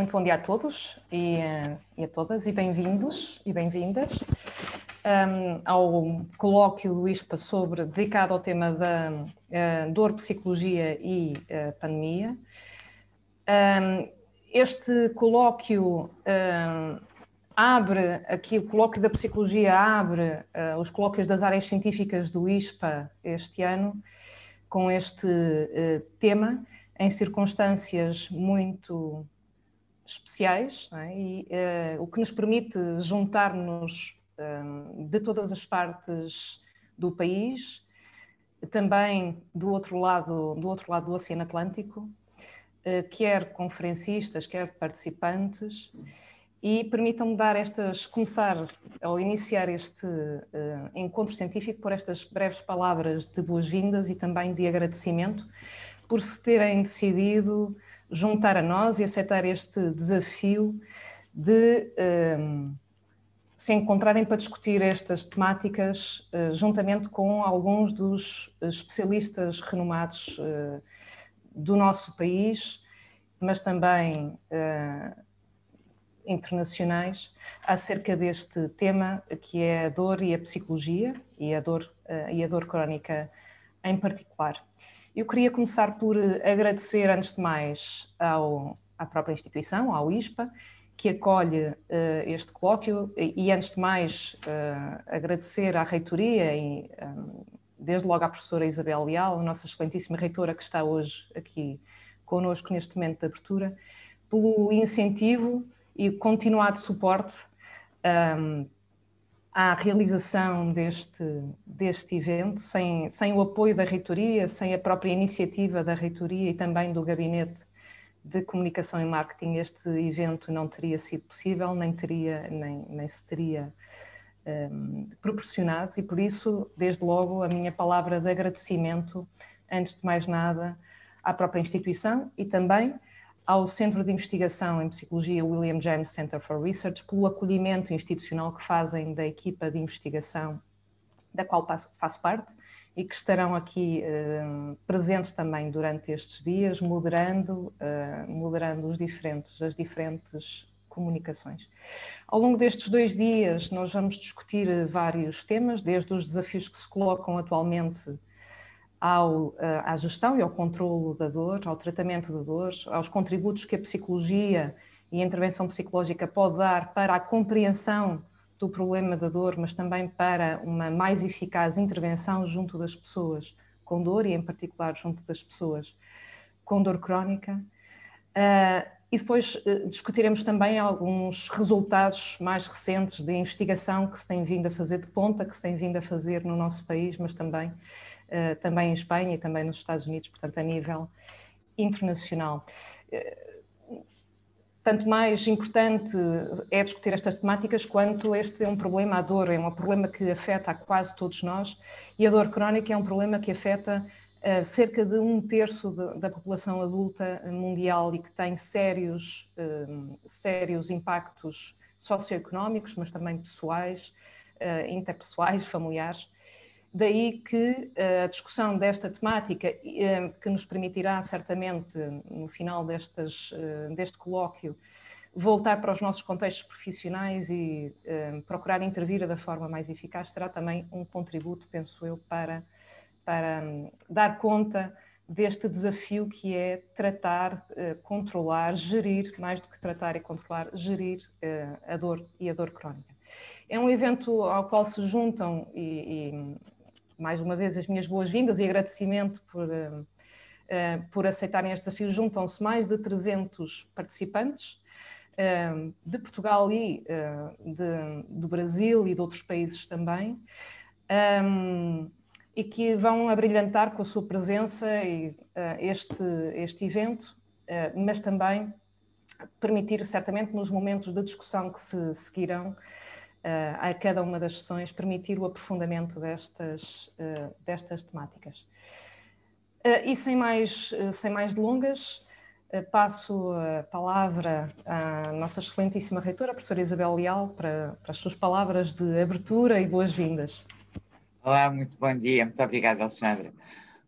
muito bom dia a todos e a todas, e bem-vindos e bem-vindas ao colóquio do ISPA dedicado ao tema da dor, psicologia e pandemia. Este colóquio o colóquio da psicologia abre os colóquios das áreas científicas do ISPA este ano, com este tema, em circunstâncias muito especiais, não é? E o que nos permite juntar-nos de todas as partes do país, também do outro lado do Oceano Atlântico, quer conferencistas, quer participantes, e permitam-me começar ou iniciar este encontro científico por estas breves palavras de boas-vindas e também de agradecimento por se terem decidido juntar a nós e aceitar este desafio de se encontrarem para discutir estas temáticas juntamente com alguns dos especialistas renomados do nosso país, mas também internacionais, acerca deste tema que é a dor e a psicologia e a dor crónica em particular. Eu queria começar por agradecer, antes de mais, à própria instituição, ao ISPA, que acolhe este colóquio, e antes de mais agradecer à reitoria e desde logo à professora Isabel Leal, a nossa excelentíssima reitora que está hoje aqui connosco neste momento de abertura, pelo incentivo e continuado suporte à realização deste evento. Sem o apoio da reitoria, sem a própria iniciativa da reitoria e também do Gabinete de Comunicação e Marketing, este evento não teria sido possível, nem se teria proporcionado, e por isso, desde logo, a minha palavra de agradecimento, antes de mais nada, à própria instituição e também ao Centro de Investigação em Psicologia William James Center for Research, pelo acolhimento institucional que fazem da equipa de investigação da qual faço parte e que estarão aqui presentes também durante estes dias, moderando as diferentes comunicações. Ao longo destes 2 dias nós vamos discutir vários temas, desde os desafios que se colocam atualmente à gestão e ao controlo da dor, ao tratamento da dor, aos contributos que a psicologia e a intervenção psicológica pode dar para a compreensão do problema da dor, mas também para uma mais eficaz intervenção junto das pessoas com dor e, em particular, junto das pessoas com dor crónica. E depois discutiremos também alguns resultados mais recentes de investigação que se tem vindo a fazer de ponta, que se tem vindo a fazer no nosso país, mas também em Espanha e também nos Estados Unidos, portanto, a nível internacional. Tanto mais importante é discutir estas temáticas quanto este é um problema, a dor é um problema que afeta a quase todos nós, e a dor crónica é um problema que afeta cerca de 1/3 da população adulta mundial e que tem sérios impactos socioeconómicos, mas também pessoais, interpessoais, familiares. Daí que a discussão desta temática, que nos permitirá certamente, no final deste colóquio, voltar para os nossos contextos profissionais e procurar intervir da forma mais eficaz, será também um contributo, penso eu, para dar conta deste desafio que é tratar, controlar, gerir, mais do que tratar e controlar, gerir a dor e a dor crónica. É um evento ao qual se juntam mais uma vez as minhas boas-vindas e agradecimento por aceitarem este desafio. Juntam-se mais de 300 participantes de Portugal e do Brasil e de outros países também, e que vão abrilhantar com a sua presença este evento, mas também permitir certamente nos momentos de discussão que se seguirão a cada uma das sessões, permitir o aprofundamento destas temáticas. E sem mais delongas, passo a palavra à nossa excelentíssima reitora, a professora Isabel Leal, para as suas palavras de abertura e boas-vindas. Olá, muito bom dia. Muito obrigada, Alexandra.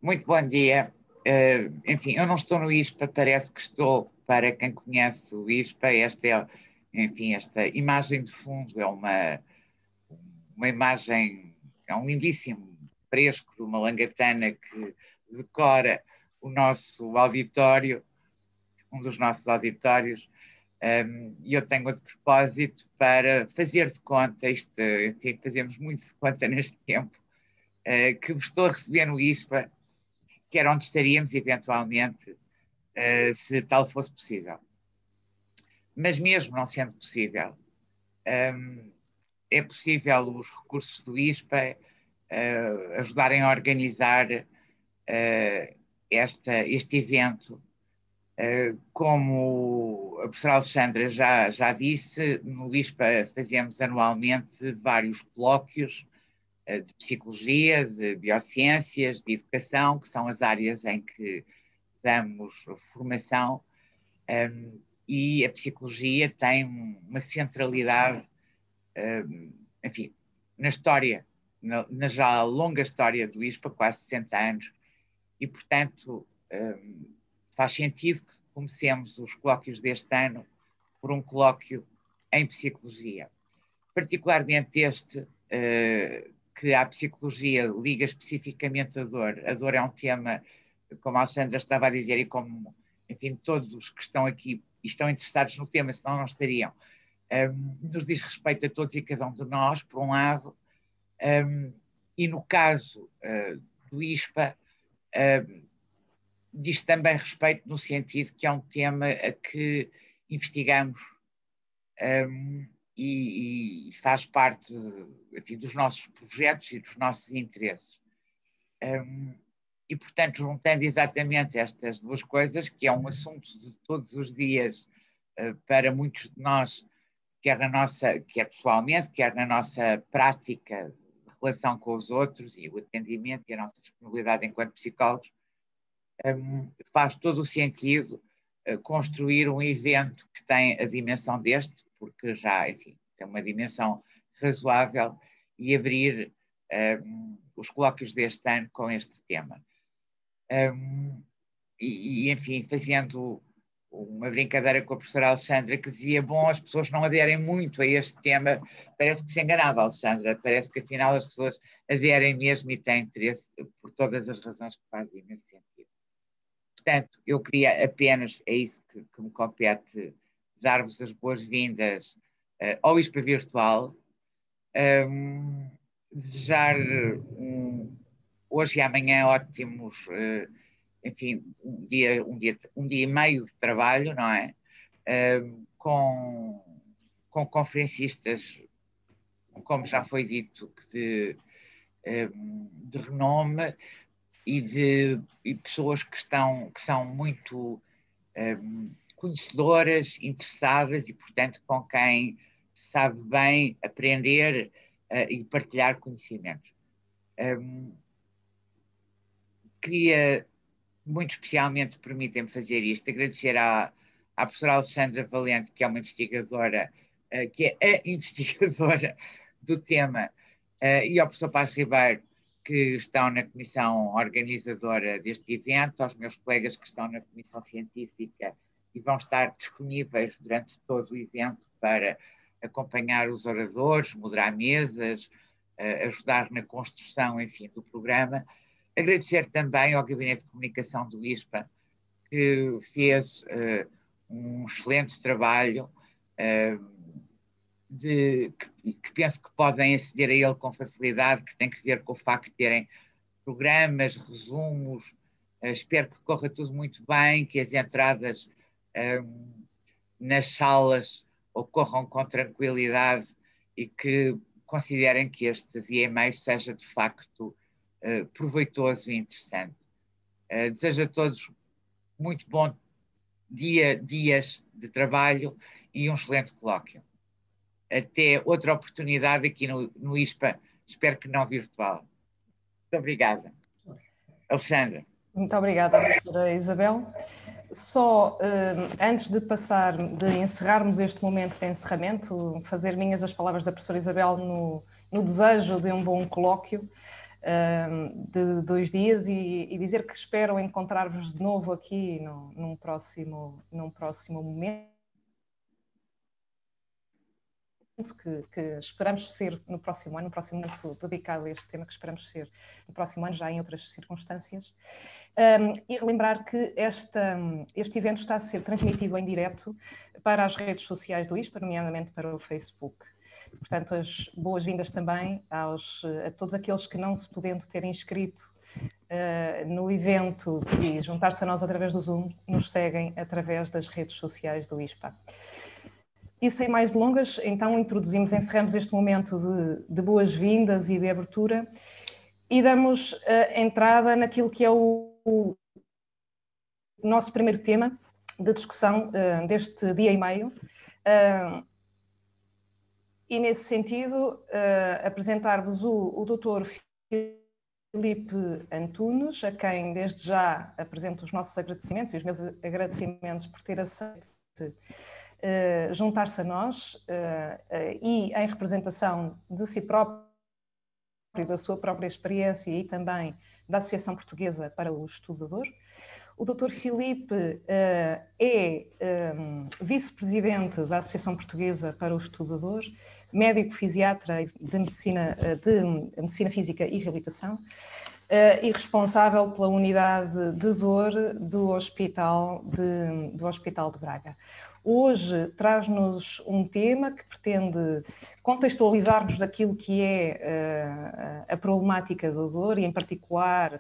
Muito bom dia enfim, eu não estou no ISPA, parece que estou, para quem conhece o ISPA, enfim, esta imagem de fundo é uma imagem, é um lindíssimo fresco de uma langatana que decora o nosso auditório, um dos nossos auditórios, e eu tenho esse propósito para fazer de conta, enfim, fazemos muito de conta neste tempo, que vos estou a receber no ISPA, que era onde estaríamos eventualmente, se tal fosse possível. Mas mesmo não sendo possível, é possível os recursos do ISPA ajudarem a organizar este evento. Como a professora Alexandra já disse, no ISPA fazemos anualmente vários colóquios de psicologia, de biociências, de educação, que são as áreas em que damos formação, e a psicologia tem uma centralidade, enfim, na história, na já longa história do ISPA, quase 60 anos, e, portanto, faz sentido que comecemos os colóquios deste ano por um colóquio em psicologia. Particularmente este, que à psicologia liga especificamente a dor. A dor é um tema, como a Alexandra estava a dizer, e como, enfim, todos que estão aqui e estão interessados no tema, senão não estariam, nos diz respeito a todos e cada um de nós, por um lado, e no caso do ISPA, diz também respeito no sentido que é um tema a que investigamos e faz parte, enfim, dos nossos projetos e dos nossos interesses. E, portanto, juntando exatamente estas duas coisas, que é um assunto de todos os dias para muitos de nós, quer pessoalmente, quer na nossa prática de relação com os outros e o atendimento e a nossa disponibilidade enquanto psicólogos, faz todo o sentido construir um evento que tem a dimensão deste, porque já, enfim, tem uma dimensão razoável, e abrir os colóquios deste ano com este tema. Enfim, fazendo uma brincadeira com a professora Alexandra, que dizia, bom, as pessoas não aderem muito a este tema, parece que se enganava, Alexandra, parece que afinal as pessoas aderem mesmo e têm interesse por todas as razões que fazem nesse sentido. Portanto, eu queria apenas, é isso que me compete, dar-vos as boas-vindas ao ISPA Virtual, desejar hoje e amanhã ótimos, enfim, um dia e meio de trabalho, não é? Com conferencistas, como já foi dito, de renome, e pessoas que são muito conhecedoras, interessadas e, portanto, com quem sabe bem aprender e partilhar conhecimentos. Queria, muito especialmente, permitem-me fazer isto, agradecer à professora Alexandra Valente, que é uma investigadora, que é a investigadora do tema, e ao professor Paz Ribeiro, que estão na comissão organizadora deste evento, aos meus colegas que estão na comissão científica e vão estar disponíveis durante todo o evento para acompanhar os oradores, moderar mesas, ajudar na construção, enfim, do programa. Agradecer também ao Gabinete de Comunicação do ISPA, que fez um excelente trabalho, que penso que podem aceder a ele com facilidade, que tem que ver com o facto de terem programas, resumos. Espero que corra tudo muito bem, que as entradas nas salas ocorram com tranquilidade e que considerem que este VMA seja de facto proveitoso e interessante. Desejo a todos muito bom dias de trabalho e um excelente colóquio. Até outra oportunidade aqui no ISPA, espero que não virtual. Muito obrigada. Alexandra. Muito obrigada, professora Isabel. Só antes de encerrarmos este momento de encerramento, fazer minhas as palavras da professora Isabel no desejo de um bom colóquio. de 2 dias e dizer que espero encontrar-vos de novo aqui num próximo momento. Que esperamos ser no próximo ano, muito dedicado a este tema, que esperamos ser no próximo ano, já em outras circunstâncias. E relembrar que este evento está a ser transmitido em direto para as redes sociais do ISPA, nomeadamente para o Facebook. Portanto, as boas-vindas também a todos aqueles que, não se podendo ter inscrito no evento e juntar-se a nós através do Zoom, nos seguem através das redes sociais do ISPA. E sem mais delongas, então encerramos este momento de boas-vindas e de abertura e damos entrada naquilo que é o nosso primeiro tema de discussão deste dia e meio. E nesse sentido, apresentar-vos o Dr. Filipe Antunes, a quem desde já apresento os nossos agradecimentos e os meus agradecimentos por ter aceito juntar-se a nós e em representação de si próprio, da sua própria experiência e também da Associação Portuguesa para o Estudador. O Dr. Filipe é vice-presidente da Associação Portuguesa para o Estudador, médico fisiatra de medicina física e reabilitação e responsável pela unidade de dor do Hospital de Braga. Hoje traz-nos um tema que pretende contextualizar-nos daquilo que é a problemática da dor e,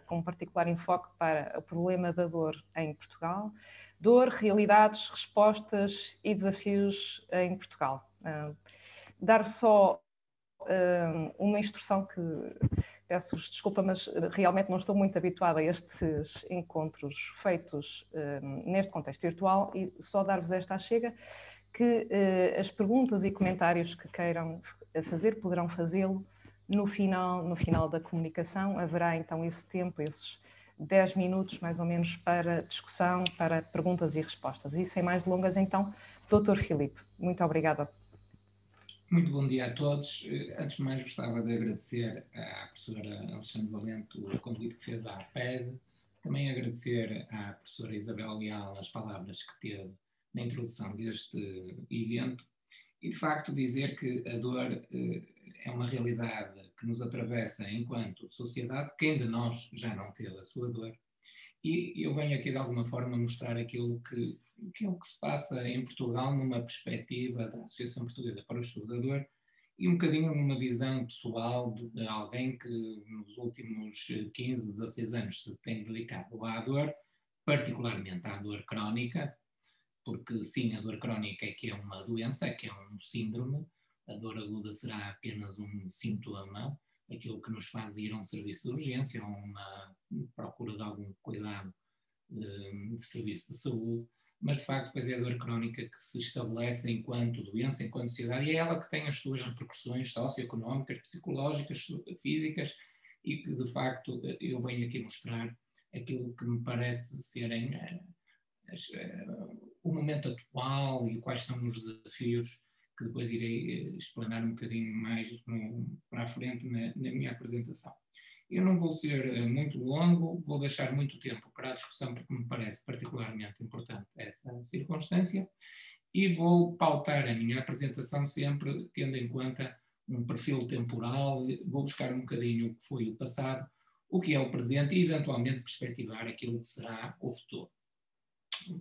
com um particular enfoque para o problema da dor em Portugal. Dor, realidades, respostas e desafios em Portugal. Dar só uma instrução que peço-vos desculpa, mas realmente não estou muito habituada a estes encontros feitos neste contexto virtual e só dar-vos esta chega que as perguntas e comentários que queiram fazer poderão fazê-lo no final da comunicação. Haverá então esse tempo, esses 10 minutos mais ou menos para discussão, para perguntas e respostas. E sem mais delongas então, Dr. Filipe, muito obrigada. Muito bom dia a todos. Antes de mais, gostava de agradecer à professora Alexandre Valente o convite que fez à APED, também agradecer à professora Isabel Leal as palavras que teve na introdução deste evento e, de facto, dizer que a dor é uma realidade que nos atravessa enquanto sociedade. Quem de nós já não teve a sua dor? E eu venho aqui, de alguma forma, mostrar aquilo que é o que se passa em Portugal numa perspectiva da Associação Portuguesa para o Estudador e um bocadinho numa visão pessoal de alguém que nos últimos 15, 16 anos se tem dedicado à dor, particularmente à dor crónica, porque sim, a dor crónica é que é uma doença, é que é um síndrome, a dor aguda será apenas um sintoma, aquilo que nos faz ir a um serviço de urgência, a uma procura de algum cuidado de serviço de saúde, mas de facto depois é a dor crónica que se estabelece enquanto doença, enquanto sociedade, e é ela que tem as suas repercussões socioeconómicas, psicológicas, físicas, e que de facto eu venho aqui mostrar aquilo que me parece serem o momento atual e quais são os desafios que depois irei explanar um bocadinho mais para a frente na minha apresentação. Eu não vou ser muito longo, vou deixar muito tempo para a discussão porque me parece particularmente importante essa circunstância e vou pautar a minha apresentação sempre tendo em conta um perfil temporal, vou buscar um bocadinho o que foi o passado, o que é o presente e eventualmente perspectivar aquilo que será o futuro.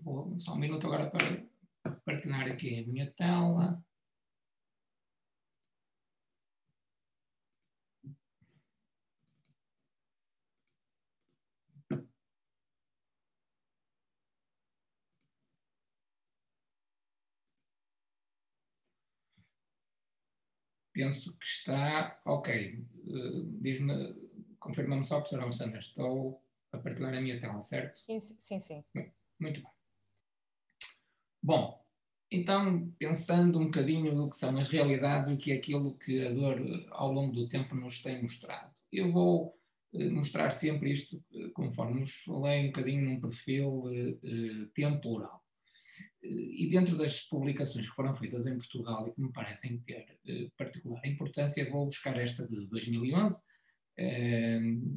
Vou só um minuto agora para partilhar aqui a minha tela. Penso que está ok. Diz-me, confirma-me só, professora Alexandra, estou a partilhar a minha tela, certo? Sim, sim, sim. Muito bem. Bom, então, pensando um bocadinho do que são as realidades e o que é aquilo que a dor ao longo do tempo nos tem mostrado. Eu vou mostrar sempre isto, conforme vos falei, um bocadinho num perfil temporal. E dentro das publicações que foram feitas em Portugal e que me parecem ter particular importância, vou buscar esta de 2011,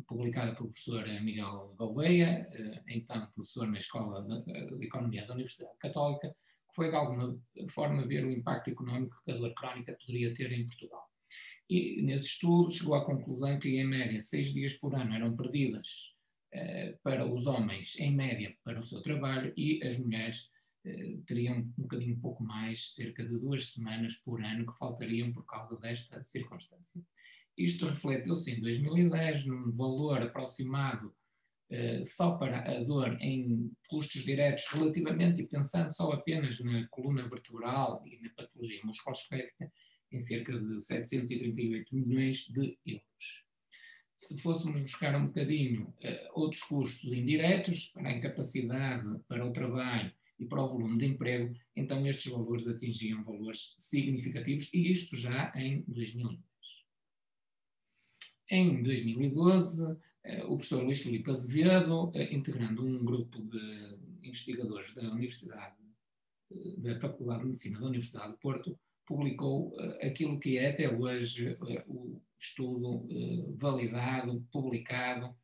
publicada pelo professor Miguel Gouveia, então professor na Escola de Economia da Universidade Católica, que foi de alguma forma ver o impacto económico que a dor crónica poderia ter em Portugal. E nesse estudo chegou à conclusão que em média 6 dias por ano eram perdidas para os homens, em média, para o seu trabalho, e as mulheres teriam um bocadinho pouco mais, cerca de 2 semanas por ano que faltariam por causa desta circunstância. Isto refletiu-se em 2010 num valor aproximado só para a dor em custos diretos relativamente, e pensando só apenas na coluna vertebral e na patologia musculoesquelética, em cerca de 738 milhões de euros. Se fôssemos buscar um bocadinho outros custos indiretos, para a incapacidade, para o trabalho e para o volume de emprego, então estes valores atingiam valores significativos, e isto já em 2010. Em 2012, o professor Luís Filipe Azevedo, integrando um grupo de investigadores da Faculdade de Medicina da Universidade de Porto, publicou aquilo que é até hoje o estudo validado, publicado,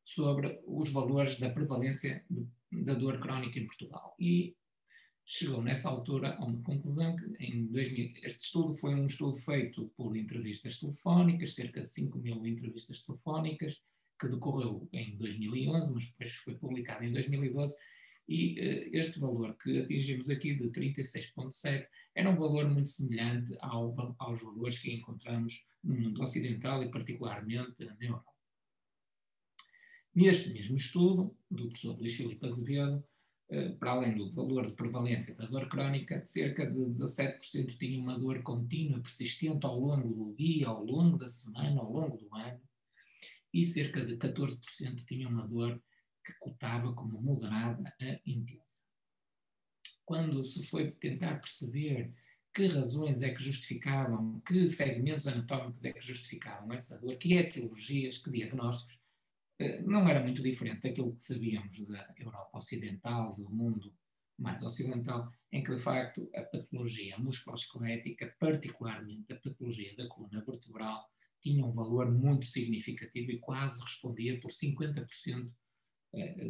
sobre os valores da prevalência da dor crónica em Portugal. E chegou nessa altura a uma conclusão que este estudo foi um estudo feito por entrevistas telefónicas, cerca de 5.000 entrevistas telefónicas, que decorreu em 2011, mas depois foi publicado em 2012, e este valor que atingimos aqui de 36,7 era um valor muito semelhante aos valores que encontramos no mundo ocidental e particularmente na Europa. Neste mesmo estudo, do professor Luís Filipe Azevedo, para além do valor de prevalência da dor crónica, cerca de 17% tinham uma dor contínua, persistente ao longo do dia, ao longo da semana, ao longo do ano, e cerca de 14% tinham uma dor que cotava como moderada a intensa. Quando se foi tentar perceber que razões é que justificavam, que segmentos anatómicos é que justificavam essa dor, que etiologias, que diagnósticos, não era muito diferente daquilo que sabíamos da Europa Ocidental, do mundo mais ocidental, em que de facto a patologia musculoesquelética, particularmente a patologia da coluna vertebral, tinha um valor muito significativo e quase respondia por 50%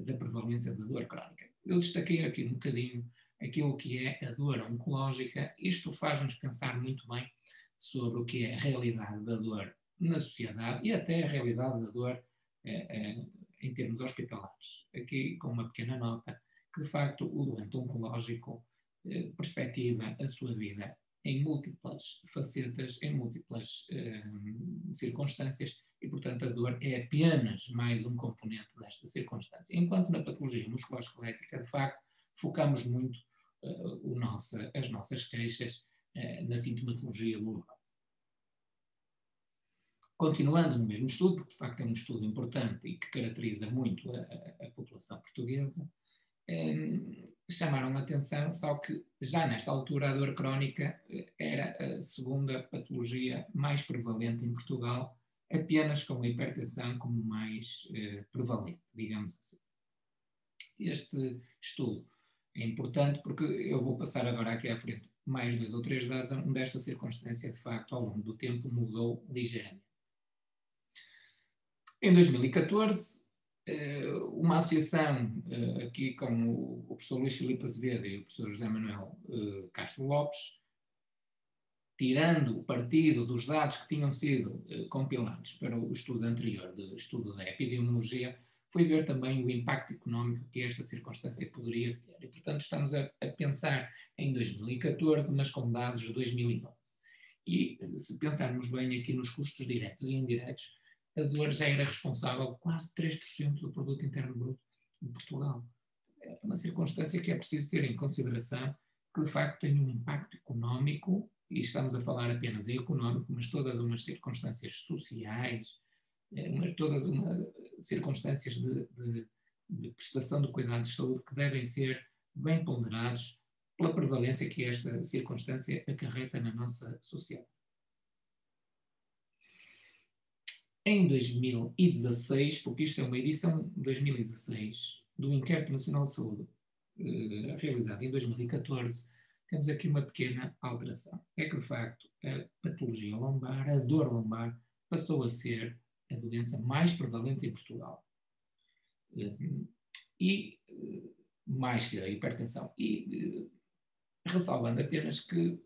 da prevalência da dor crónica. Eu destaquei aqui um bocadinho aquilo que é a dor oncológica. Isto faz-nos pensar muito bem sobre o que é a realidade da dor na sociedade e até a realidade da dor em termos hospitalares. Aqui com uma pequena nota que de facto o doente oncológico perspectiva a sua vida em múltiplas facetas, em múltiplas circunstâncias, e portanto a dor é apenas mais um componente desta circunstância. Enquanto na patologia musculoesquelética, de facto, focamos muito as nossas queixas na sintomatologia dolorosa. Continuando no mesmo estudo, porque de facto é um estudo importante e que caracteriza muito a população portuguesa, chamaram a atenção só que já nesta altura a dor crónica era a segunda patologia mais prevalente em Portugal, apenas com a hipertensão como mais prevalente, digamos assim. Este estudo é importante porque eu vou passar agora aqui à frente mais 2 ou 3 dados onde esta circunstância de facto ao longo do tempo mudou ligeiramente. Em 2014, uma associação aqui com o professor Luís Filipe Azevedo e o professor José Manuel Castro Lopes, tirando o partido dos dados que tinham sido compilados para o estudo anterior, de estudo da epidemiologia, foi ver também o impacto económico que esta circunstância poderia ter. E, portanto, estamos a pensar em 2014, mas com dados de 2011. E, se pensarmos bem aqui nos custos diretos e indiretos, a dor já era responsável por quase 3% do produto interno bruto de Portugal. É uma circunstância que é preciso ter em consideração, que de facto tem um impacto económico, e estamos a falar apenas em económico, mas todas umas circunstâncias sociais, todas umas circunstâncias de prestação de cuidados de saúde que devem ser bem ponderados pela prevalência que esta circunstância acarreta na nossa sociedade. Em 2016, porque isto é uma edição de 2016 do Inquérito Nacional de Saúde, realizado em 2014, temos aqui uma pequena alteração. É que, de facto, a patologia lombar, a dor lombar, passou a ser a doença mais prevalente em Portugal. E mais que a hipertensão. E ressalvando apenas que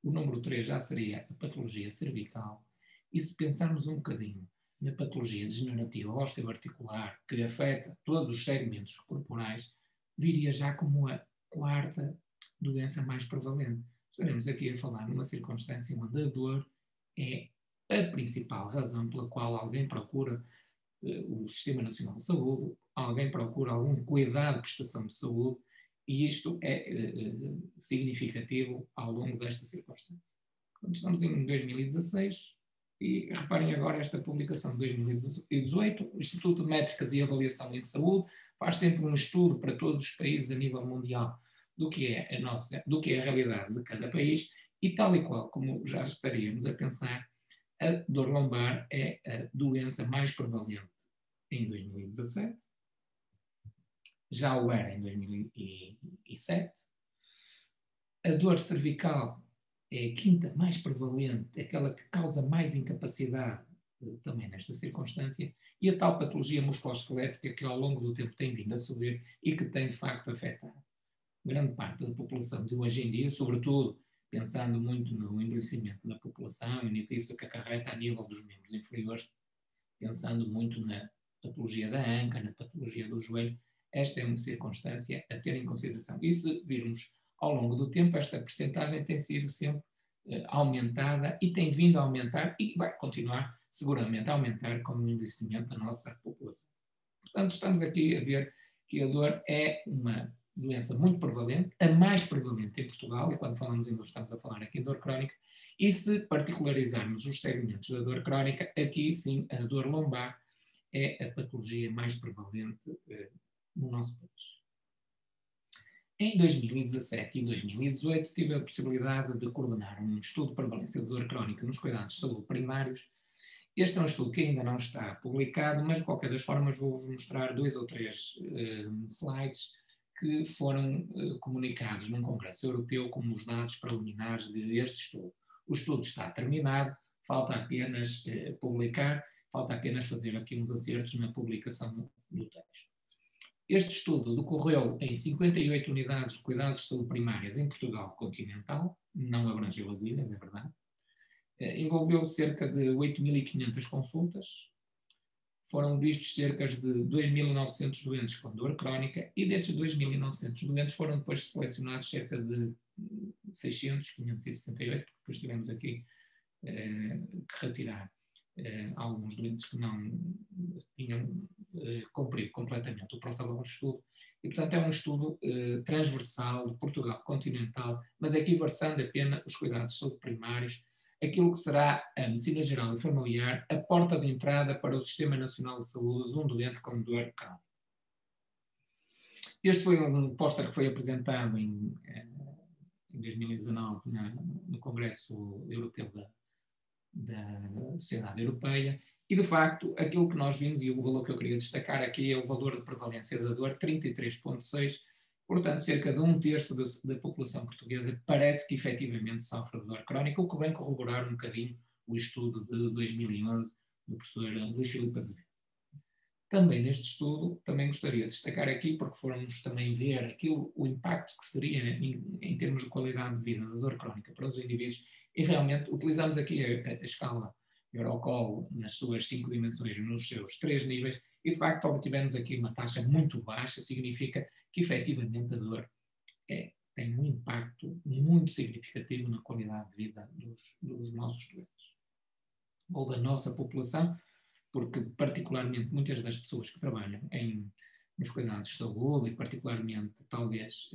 o número 3 já seria a patologia cervical. E se pensarmos um bocadinho na patologia degenerativa osteoarticular, que afeta todos os segmentos corporais, viria já como a quarta doença mais prevalente. Estaremos aqui a falar numa circunstância onde a dor é a principal razão pela qual alguém procura o Sistema Nacional de Saúde, alguém procura algum cuidado de prestação de saúde, e isto é significativo ao longo desta circunstância. Portanto, estamos em 2016, e reparem agora esta publicação de 2018, o Instituto de Métricas e Avaliação em Saúde faz sempre um estudo para todos os países a nível mundial do que é a realidade de cada país, e tal e qual como já estaríamos a pensar, a dor lombar é a doença mais prevalente em 2017, já o era em 2007, a dor cervical é a quinta mais prevalente, aquela que causa mais incapacidade também nesta circunstância, e a tal patologia musculoesquelética que ao longo do tempo tem vindo a subir e que tem de facto afetado grande parte da população de hoje em dia, sobretudo pensando muito no envelhecimento da população e nisso que acarreta a nível dos membros inferiores, pensando muito na patologia da anca, na patologia do joelho. Esta é uma circunstância a ter em consideração. E se virmos ao longo do tempo, esta percentagem tem sido sempre aumentada e tem vindo a aumentar e vai continuar seguramente a aumentar com o envelhecimento da nossa população. Portanto, estamos aqui a ver que a dor é uma doença muito prevalente, a mais prevalente em Portugal, e quando falamos em dor estamos a falar aqui em dor crónica, e se particularizarmos os segmentos da dor crónica, aqui sim a dor lombar é a patologia mais prevalente no nosso país. Em 2017 e 2018 tive a possibilidade de coordenar um estudo de prevalência de dor crónica nos cuidados de saúde primários. Este é um estudo que ainda não está publicado, mas de qualquer das formas vou-vos mostrar 2 ou 3 slides que foram comunicados num congresso europeu como os dados preliminares deste estudo. O estudo está terminado, falta apenas publicar, falta apenas fazer aqui uns acertos na publicação do texto. Este estudo decorreu em 58 unidades de cuidados de saúde primárias em Portugal continental, não abrangeu as ilhas, é verdade. Envolveu cerca de 8.500 consultas, foram vistos cerca de 2.900 doentes com dor crónica, e destes 2.900 doentes foram depois selecionados cerca de 600, 578, porque depois tivemos aqui que retirar alguns doentes que não tinham cumprido completamente o protocolo de estudo. E, portanto, é um estudo transversal de Portugal continental, mas aqui versando apenas os cuidados de saúde primários, aquilo que será a medicina geral e familiar, a porta de entrada para o Sistema Nacional de Saúde de um doente com dor crónica. Este foi um póster que foi apresentado em 2019 no Congresso Europeu da Sociedade Europeia, e de facto aquilo que nós vimos, e o valor que eu queria destacar aqui é o valor de prevalência da dor, 33,6%. Portanto, cerca de 1/3 da população portuguesa parece que efetivamente sofre de dor crónica, o que vem corroborar um bocadinho o estudo de 2011 do professor Luís Filipe Azevedo. Também neste estudo, também gostaria de destacar aqui, porque fomos também ver aquilo, o impacto que seria em termos de qualidade de vida da dor crónica para os indivíduos, e realmente utilizamos aqui a escala Eurocall nas suas 5 dimensões, nos seus 3 níveis, e de facto obtivemos aqui uma taxa muito baixa, significa que efetivamente a dor tem um impacto muito significativo na qualidade de vida dos nossos doentes, ou da nossa população, porque particularmente muitas das pessoas que trabalham nos cuidados de saúde, e particularmente talvez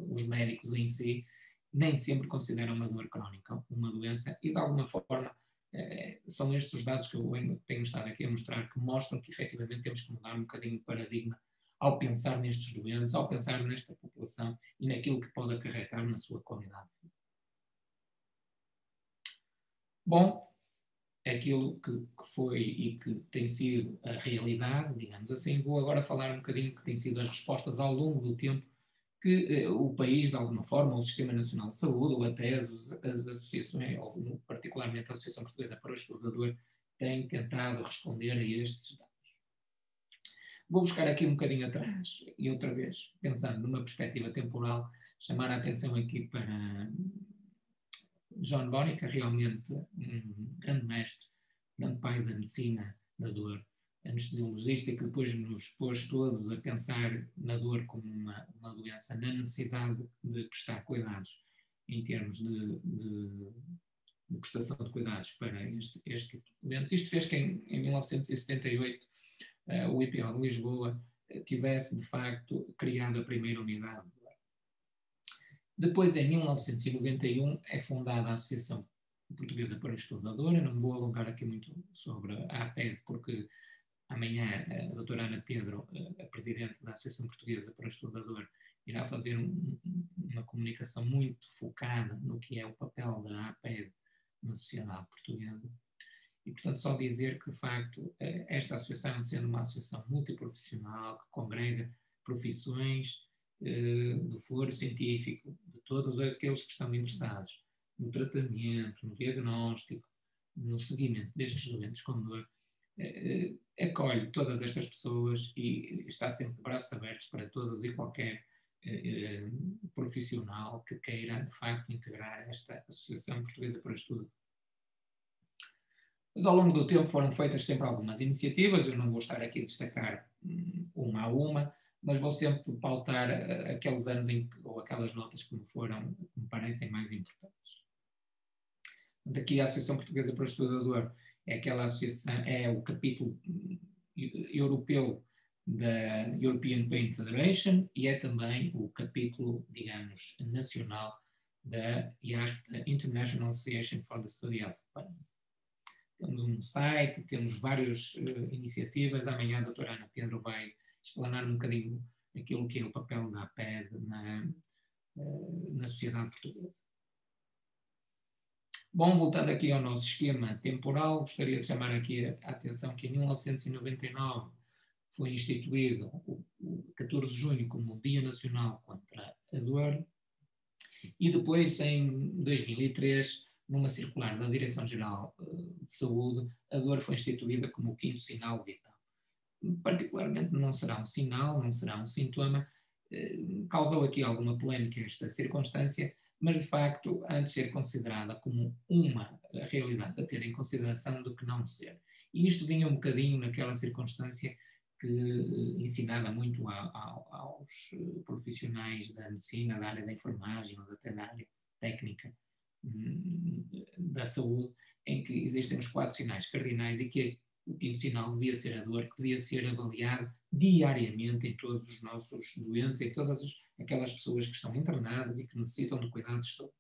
os médicos em si, nem sempre consideram uma dor crónica uma doença, e de alguma forma são estes os dados que eu tenho estado aqui a mostrar, que mostram que efetivamente temos que mudar um bocadinho o paradigma ao pensar nestes doentes, ao pensar nesta população e naquilo que pode acarretar na sua qualidade de vida. Bom, aquilo que foi e que tem sido a realidade, digamos assim, vou agora falar um bocadinho que têm sido as respostas ao longo do tempo que o país, de alguma forma, o Sistema Nacional de Saúde, ou até as associações, ou particularmente a Associação Portuguesa para o Estudo da Dor, tem tentado responder a estes dados. Vou buscar aqui um bocadinho atrás e outra vez, pensando numa perspectiva temporal, chamar a atenção aqui para John Bonica, realmente um grande mestre, grande pai da medicina da dor, anestesiologista, que depois nos pôs todos a pensar na dor como uma doença, na necessidade de prestar cuidados em termos de prestação de cuidados para este tipo de doentes. Isto fez que em 1978 o IPO de Lisboa tivesse, de facto, criado a primeira unidade de dor. Depois, em 1991, é fundada a Associação Portuguesa para o Estudo da Dor. Eu não me vou alongar aqui muito sobre a APED, porque amanhã a doutora Ana Pedro, a presidente da Associação Portuguesa para o Estudo da Dor, irá fazer uma comunicação muito focada no que é o papel da APED na sociedade portuguesa. E, portanto, só dizer que, de facto, esta associação, sendo uma associação multiprofissional, que congrega profissões do foro científico, de todos aqueles que estão interessados no tratamento, no diagnóstico, no seguimento destes doentes com dor, acolhe todas estas pessoas e está sempre de braços abertos para todos e qualquer profissional que queira, de facto, integrar esta Associação Portuguesa para o Estudo. Mas ao longo do tempo foram feitas sempre algumas iniciativas, eu não vou estar aqui a destacar uma a uma, mas vou sempre pautar aqueles anos ou aquelas notas que me parecem mais importantes. Aqui a Associação Portuguesa para o Estudo da Dor é aquela associação, é o capítulo europeu da European Pain Federation e é também o capítulo, digamos, nacional da IASP, International Association for the Study of Pain. Temos um site, temos várias iniciativas. Amanhã a doutora Ana Pedro vai explanar um bocadinho aquilo que é o papel da APED na sociedade portuguesa. Bom, voltando aqui ao nosso esquema temporal, gostaria de chamar aqui a atenção que em 1999 foi instituído o 14 de junho como o Dia Nacional contra a Dor e depois, em 2003, numa circular da Direção-Geral de Saúde, a dor foi instituída como o 5º sinal vital. Particularmente não será um sinal, não será um sintoma, causou aqui alguma polémica esta circunstância, mas de facto há de ser considerada como uma realidade a ter em consideração do que não ser. E isto vinha um bocadinho naquela circunstância que ensinava muito aos profissionais da medicina, da área da enfermagem ou até da área técnica da saúde, em que existem os 4 sinais cardinais e que o 5º sinal devia ser a dor, que devia ser avaliado diariamente em todos os nossos doentes, em todas aquelas pessoas que estão internadas e que necessitam de cuidados de saúde.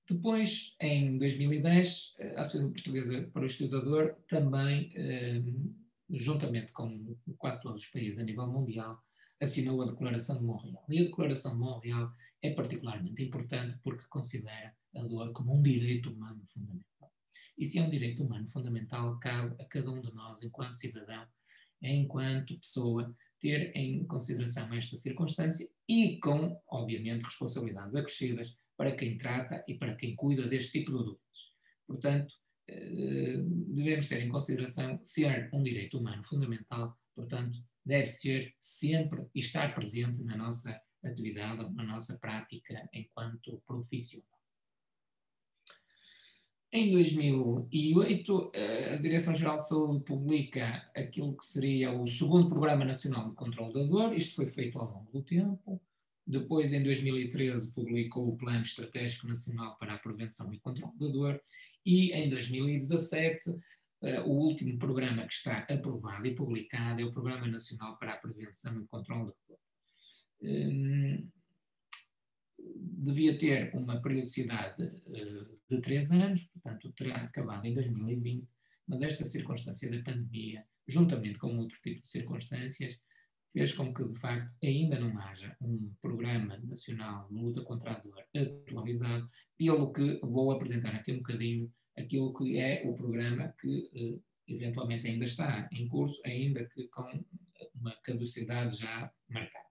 Depois, em 2010, a Associação Portuguesa para o Estudo da Dor também, juntamente com quase todos os países a nível mundial, assinou a Declaração de Montreal. E a Declaração de Montreal é particularmente importante porque considera a dor como um direito humano fundamental. E se é um direito humano fundamental, cabe a cada um de nós, enquanto cidadão, enquanto pessoa, ter em consideração esta circunstância e com, obviamente, responsabilidades acrescidas para quem trata e para quem cuida deste tipo de doenças. Portanto, devemos ter em consideração ser um direito humano fundamental, portanto, deve ser sempre e estar presente na nossa atividade, na nossa prática enquanto profissional. Em 2008, a Direção-Geral de Saúde publica aquilo que seria o 2º Programa Nacional de Controlo da Dor. Isto foi feito ao longo do tempo. Depois, em 2013, publicou o Plano Estratégico Nacional para a Prevenção e Controlo da Dor. E, em 2017, o último programa que está aprovado e publicado é o Programa Nacional para a Prevenção e Controlo da Dor. Devia ter uma periodicidade de 3 anos, portanto terá acabado em 2020, mas esta circunstância da pandemia, juntamente com outro tipo de circunstâncias, fez com que, de facto, ainda não haja um programa nacional de luta contra a dor atualizado, pelo que vou apresentar aqui um bocadinho aquilo que é o programa que eventualmente ainda está em curso, ainda que com uma caducidade já marcada.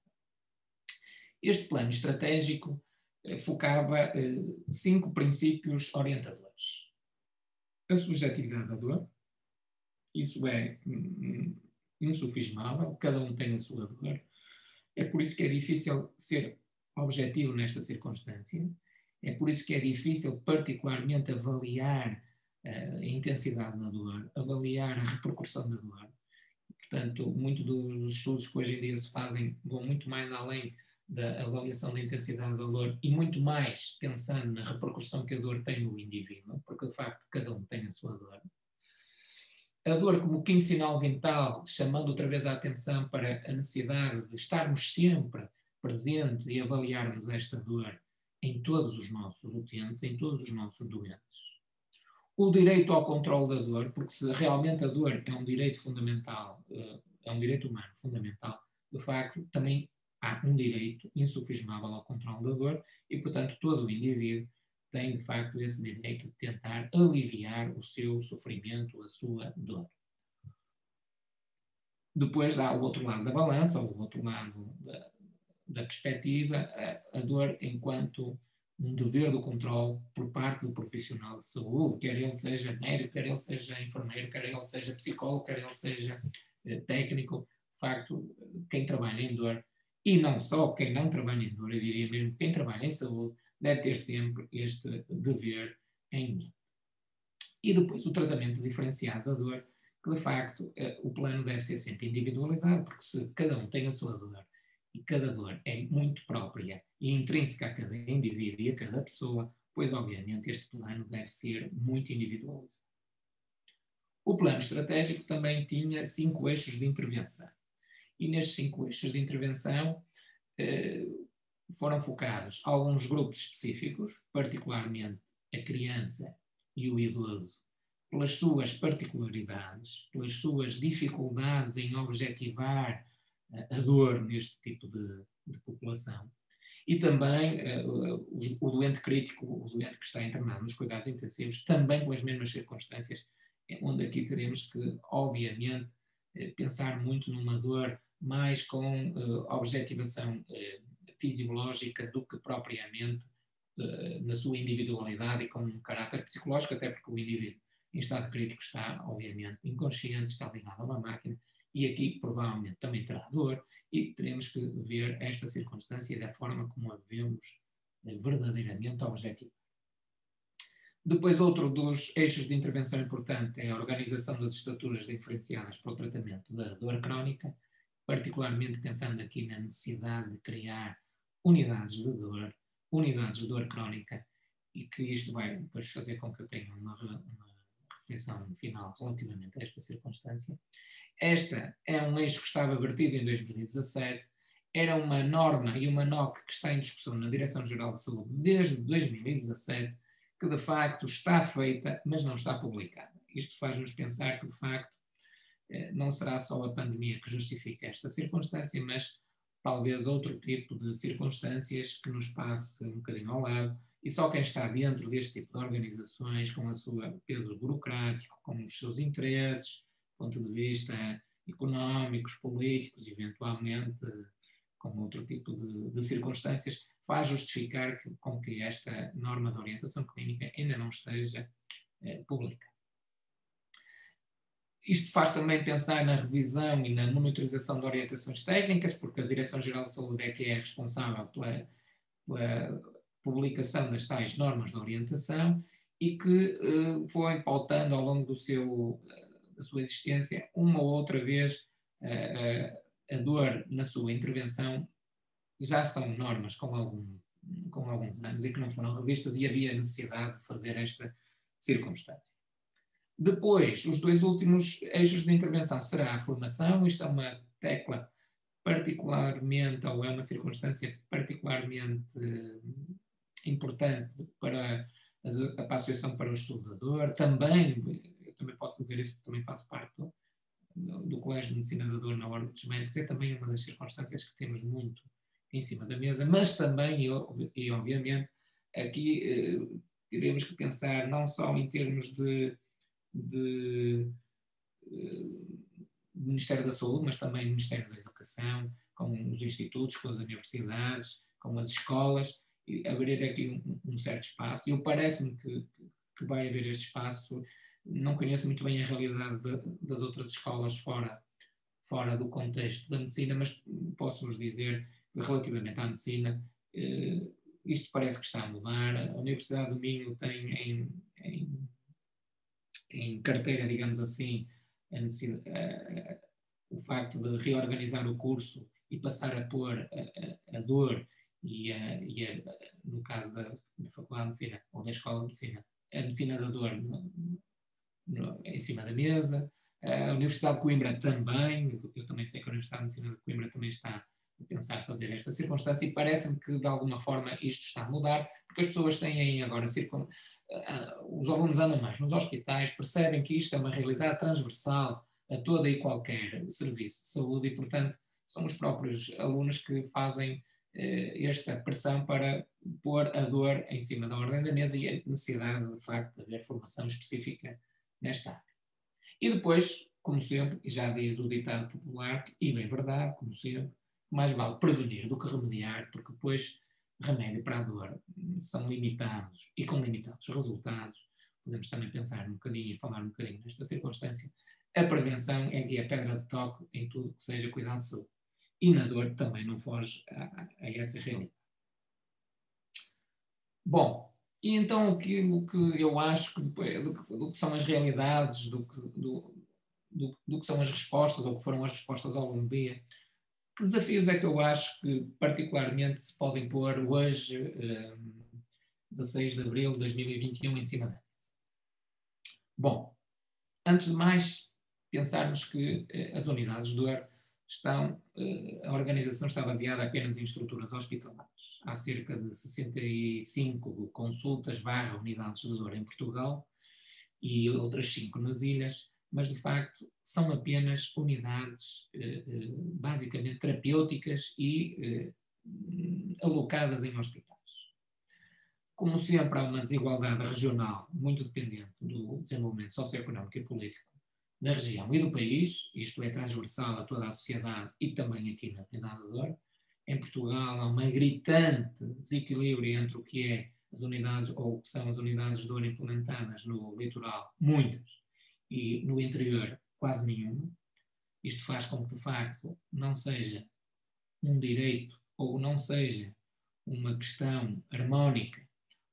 Este plano estratégico focava 5 princípios orientadores. a subjetividade da dor. Isso é insufismável, cada um tem a sua dor. É por isso que é difícil ser objetivo nesta circunstância. É por isso que é difícil, particularmente, avaliar a intensidade da dor, avaliar a repercussão da dor. Portanto, muitos dos estudos que hoje em dia se fazem vão muito mais além da avaliação da intensidade da dor e muito mais pensando na repercussão que a dor tem no indivíduo, porque de facto cada um tem a sua dor. A dor como quinto sinal vital, chamando outra vez a atenção para a necessidade de estarmos sempre presentes e avaliarmos esta dor em todos os nossos utentes, em todos os nossos doentes. O direito ao controle da dor, porque se realmente a dor é um direito fundamental, é um direito humano fundamental, de facto também há um direito insufismável ao controle da dor e, portanto, todo o indivíduo tem, de facto, esse direito de tentar aliviar o seu sofrimento, a sua dor. Depois há o outro lado da balança, o outro lado da perspectiva, a dor enquanto um dever do controle por parte do profissional de saúde, quer ele seja médico, quer ele seja enfermeiro, quer ele seja psicólogo, quer ele seja técnico. De facto, quem trabalha em dor, e não só quem não trabalha em dor, eu diria mesmo quem trabalha em saúde, deve ter sempre este dever em mente. E depois o tratamento diferenciado da dor, que de facto o plano deve ser sempre individualizado, porque se cada um tem a sua dor, e cada dor é muito própria e intrínseca a cada indivíduo e a cada pessoa, pois obviamente este plano deve ser muito individualizado. O plano estratégico também tinha 5 eixos de intervenção. E nestes 5 eixos de intervenção foram focados alguns grupos específicos, particularmente a criança e o idoso, pelas suas particularidades, pelas suas dificuldades em objetivar a dor neste tipo de população. E também o doente crítico, o doente que está internado nos cuidados intensivos, também com as mesmas circunstâncias, onde aqui teremos que, obviamente, pensar muito numa dor mais com objetivação fisiológica do que propriamente na sua individualidade e com um caráter psicológico, até porque o indivíduo em estado crítico está, obviamente, inconsciente, está ligado a uma máquina, e aqui provavelmente também terá dor, e teremos que ver esta circunstância da forma como a devemos verdadeiramente objetivar. Depois, outro dos eixos de intervenção importante é a organização das estruturas diferenciadas para o tratamento da dor crónica, particularmente pensando aqui na necessidade de criar unidades de dor crónica, e que isto vai depois fazer com que eu tenha uma reflexão final relativamente a esta circunstância. Esta é um eixo que estava vertido em 2017, era uma norma e uma NOC que está em discussão na Direção-Geral de Saúde desde 2017, que de facto está feita, mas não está publicada. Isto faz-nos pensar que de facto não será só a pandemia que justifica esta circunstância, mas talvez outro tipo de circunstâncias que nos passe um bocadinho ao lado, e só quem está dentro deste tipo de organizações, com o seu peso burocrático, com os seus interesses, do ponto de vista económicos, políticos, eventualmente com outro tipo de circunstâncias, faz justificar com que esta norma de orientação clínica ainda não esteja publicada. Isto faz também pensar na revisão e na monitorização de orientações técnicas, porque a Direção-Geral de Saúde é que é responsável pela publicação das tais normas de orientação e que foi pautando ao longo da sua existência uma ou outra vez a dor na sua intervenção. Já são normas com alguns anos e que não foram revistas, e havia necessidade de fazer esta circunstância. Depois, os 2 últimos eixos de intervenção será a formação. Isto é uma tecla particularmente, ou é uma circunstância particularmente importante para a Associação para o Estudo da Dor. Também, eu também posso dizer isso, porque também faço parte do Colégio de Medicina da Dor na Ordem dos Médicos, é também uma das circunstâncias que temos muito em cima da mesa, mas também, e obviamente, aqui teremos que pensar não só em termos de Ministério da Saúde, mas também Ministério da Educação, com os institutos, com as universidades, com as escolas, e abrir aqui um certo espaço. E parece-me que vai haver este espaço não conheço muito bem a realidade das outras escolas fora do contexto da medicina, mas posso-vos dizer que relativamente à medicina, isto parece que está a mudar. A Universidade do Minho tem em carteira, digamos assim, o facto de reorganizar o curso e passar a pôr a dor no caso da Faculdade de Medicina ou da Escola de Medicina, a medicina da dor em cima da mesa. A Universidade de Coimbra também, eu também sei que a Universidade de Medicina de Coimbra também está a pensar fazer esta circunstância, e parece-me que de alguma forma isto está a mudar, porque as pessoas têm agora, os alunos andam mais nos hospitais, percebem que isto é uma realidade transversal a todo e qualquer serviço de saúde, e portanto são os próprios alunos que fazem esta pressão para pôr a dor em cima da ordem da mesa, e a necessidade de facto de haver formação específica nesta área. E depois, como sempre, já diz o ditado popular, e bem verdade, como sempre, mais vale prevenir do que remediar, porque depois remédio para a dor são limitados, e com limitados resultados. Podemos também pensar um bocadinho e falar um bocadinho nesta circunstância. A prevenção é que é a pedra de toque em tudo que seja cuidado de saúde. E na dor também não foge a essa realidade. Bom, e então o que eu acho que do que são as realidades, do que são as respostas, ou que foram as respostas ao longo do dia, que desafios é que eu acho que particularmente se podem pôr hoje, 16 de abril de 2021, em cima da mesa? Bom, antes de mais, pensarmos que as unidades de dor a organização está baseada apenas em estruturas hospitalares. Há cerca de 65 consultas / unidades de dor em Portugal e outras 5 nas ilhas, mas de facto são apenas unidades basicamente terapêuticas e alocadas em hospitais. Como sempre, há uma desigualdade regional muito dependente do desenvolvimento socioeconómico e político da região e do país, isto é transversal a toda a sociedade e também aqui na unidade de dor. Em Portugal há uma gritante desequilíbrio entre o que é as unidades, ou o que são as unidades de dor implementadas no litoral, muitas, e no interior quase nenhuma. Isto faz com que de facto não seja um direito, ou não seja uma questão harmónica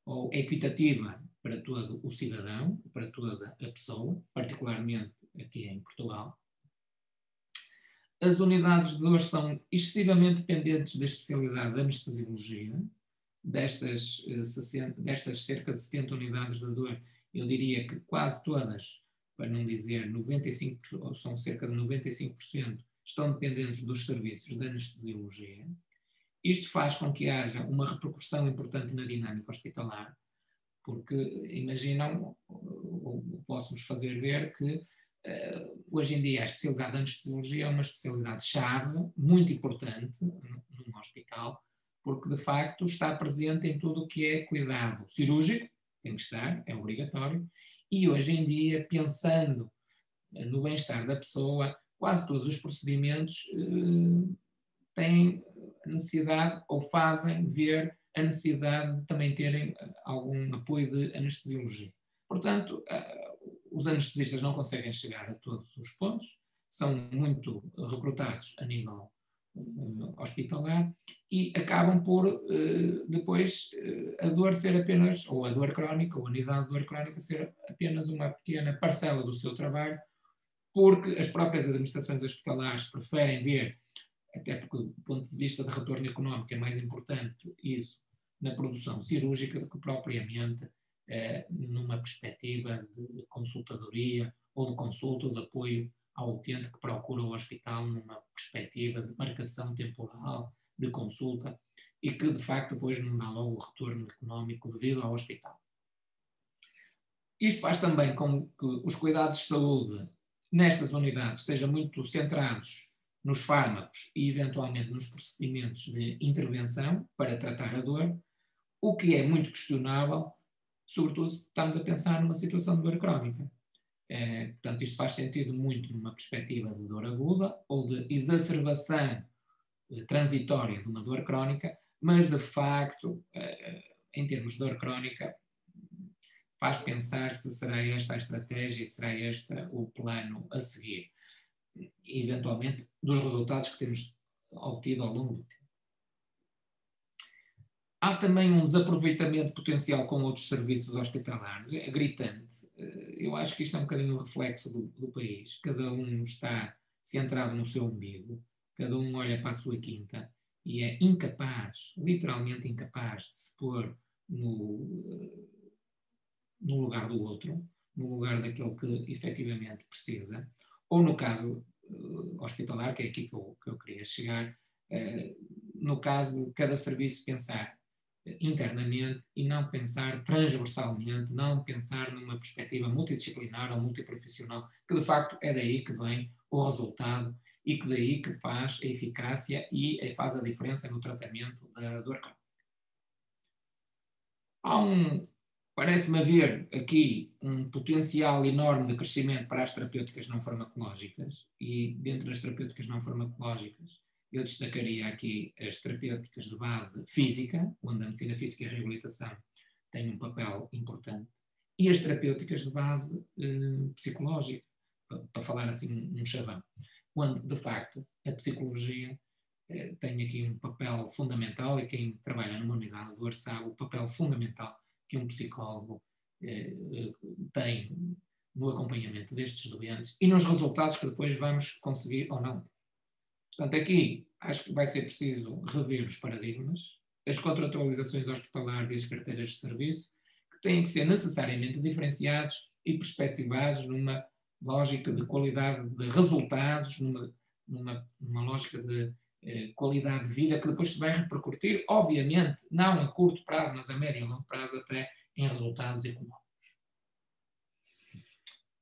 ou equitativa para todo o cidadão, para toda a pessoa, particularmente aqui em Portugal. As unidades de dor são excessivamente dependentes da especialidade da anestesiologia. Destas cerca de 70 unidades de dor, eu diria que quase todas, para não dizer 95%, ou são cerca de 95%, estão dependentes dos serviços da anestesiologia. Isto faz com que haja uma repercussão importante na dinâmica hospitalar, porque imaginam, ou posso-vos fazer ver que hoje em dia a especialidade de anestesiologia é uma especialidade-chave, muito importante num hospital, porque de facto está presente em tudo o que é cuidado cirúrgico, tem que estar, é obrigatório, e hoje em dia, pensando no bem-estar da pessoa, quase todos os procedimentos têm necessidade ou fazem ver a necessidade de também terem algum apoio de anestesiologia. Portanto, os anestesistas não conseguem chegar a todos os pontos, são muito recrutados a nível hospitalar e acabam por depois a dor ser apenas, ou a dor crónica, ou a unidade de dor crónica ser apenas uma pequena parcela do seu trabalho, porque as próprias administrações hospitalares preferem ver, até porque do ponto de vista de retorno económico é mais importante isso na produção cirúrgica do que propriamente numa perspectiva de consultadoria ou de consulta ou de apoio ao utente que procura o hospital numa perspectiva de marcação temporal, de consulta, e que de facto depois não dá logo o retorno económico devido ao hospital. Isto faz também com que os cuidados de saúde nestas unidades estejam muito centrados nos fármacos e eventualmente nos procedimentos de intervenção para tratar a dor, o que é muito questionável, sobretudo se estamos a pensar numa situação de dor crónica. Portanto, isto faz sentido muito numa perspectiva de dor aguda ou de exacerbação transitória de uma dor crónica, mas de facto, em termos de dor crónica, faz pensar se será esta a estratégia e será este o plano a seguir, e, eventualmente, dos resultados que temos obtido ao longo do tempo. Há também um desaproveitamento potencial com outros serviços hospitalares, é gritante. Eu acho que isto é um bocadinho o reflexo do país. Cada um está centrado no seu umbigo, cada um olha para a sua quinta e é incapaz, literalmente incapaz, de se pôr no lugar do outro, no lugar daquele que efetivamente precisa, ou no caso hospitalar, que é aqui que eu queria chegar, no caso de cada serviço pensar internamente e não pensar transversalmente, não pensar numa perspectiva multidisciplinar ou multiprofissional, que de facto é daí que vem o resultado e que daí que faz a eficácia e faz a diferença no tratamento da dor crónica. Parece-me haver aqui um potencial enorme de crescimento para as terapêuticas não farmacológicas, e dentro das terapêuticas não farmacológicas eu destacaria aqui as terapêuticas de base física, onde a medicina física e a reabilitação têm um papel importante, e as terapêuticas de base psicológica, para falar assim um chavão, onde de facto a psicologia tem aqui um papel fundamental, e quem trabalha numa unidade de dor sabe o papel fundamental que um psicólogo tem no acompanhamento destes doentes e nos resultados que depois vamos conseguir ou não. Portanto, aqui acho que vai ser preciso rever os paradigmas, as contratualizações hospitalares e as carteiras de serviço, que têm que ser necessariamente diferenciados e perspectivados numa lógica de qualidade de resultados, numa lógica de qualidade de vida que depois se vai repercutir, obviamente, não a curto prazo, mas a médio e longo prazo, até em resultados económicos.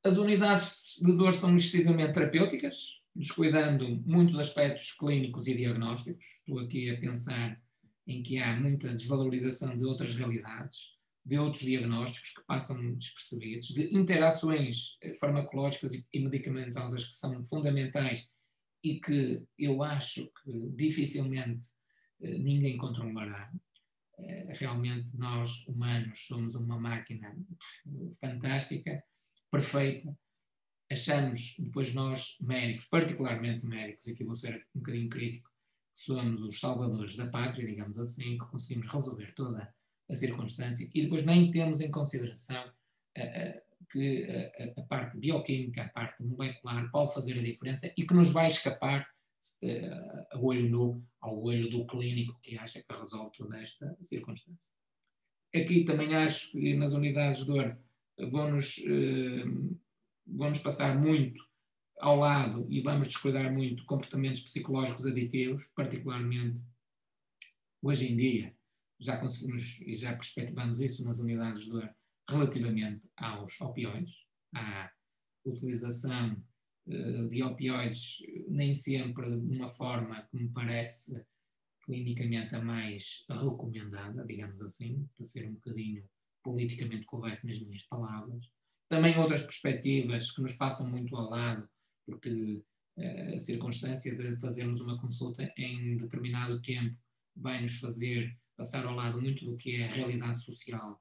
As unidades de dor são excessivamente terapêuticas, descuidando muitos aspectos clínicos e diagnósticos. Estou aqui a pensar em que há muita desvalorização de outras realidades, de outros diagnósticos que passam despercebidos, de interações farmacológicas e medicamentosas que são fundamentais e que eu acho que dificilmente ninguém controlará. Realmente nós, humanos, somos uma máquina fantástica, perfeita. Achamos, depois nós, médicos, particularmente médicos, aqui vou ser um bocadinho crítico, que somos os salvadores da pátria, digamos assim, que conseguimos resolver toda a circunstância e depois nem temos em consideração que a parte bioquímica, a parte molecular pode fazer a diferença e que nos vai escapar a olho nu ao olho do clínico que acha que resolve toda esta circunstância. Aqui também acho que nas unidades de dor vamos passar muito ao lado e vamos descuidar muito comportamentos psicológicos aditivos, particularmente hoje em dia já conseguimos e já perspectivamos isso nas unidades de dor relativamente aos opioides, à utilização de opioides nem sempre de uma forma que me parece clinicamente a mais recomendada, digamos assim, para ser um bocadinho politicamente correto nas minhas palavras. Também outras perspectivas que nos passam muito ao lado, porque a circunstância de fazermos uma consulta em determinado tempo vai nos fazer passar ao lado muito do que é a realidade social,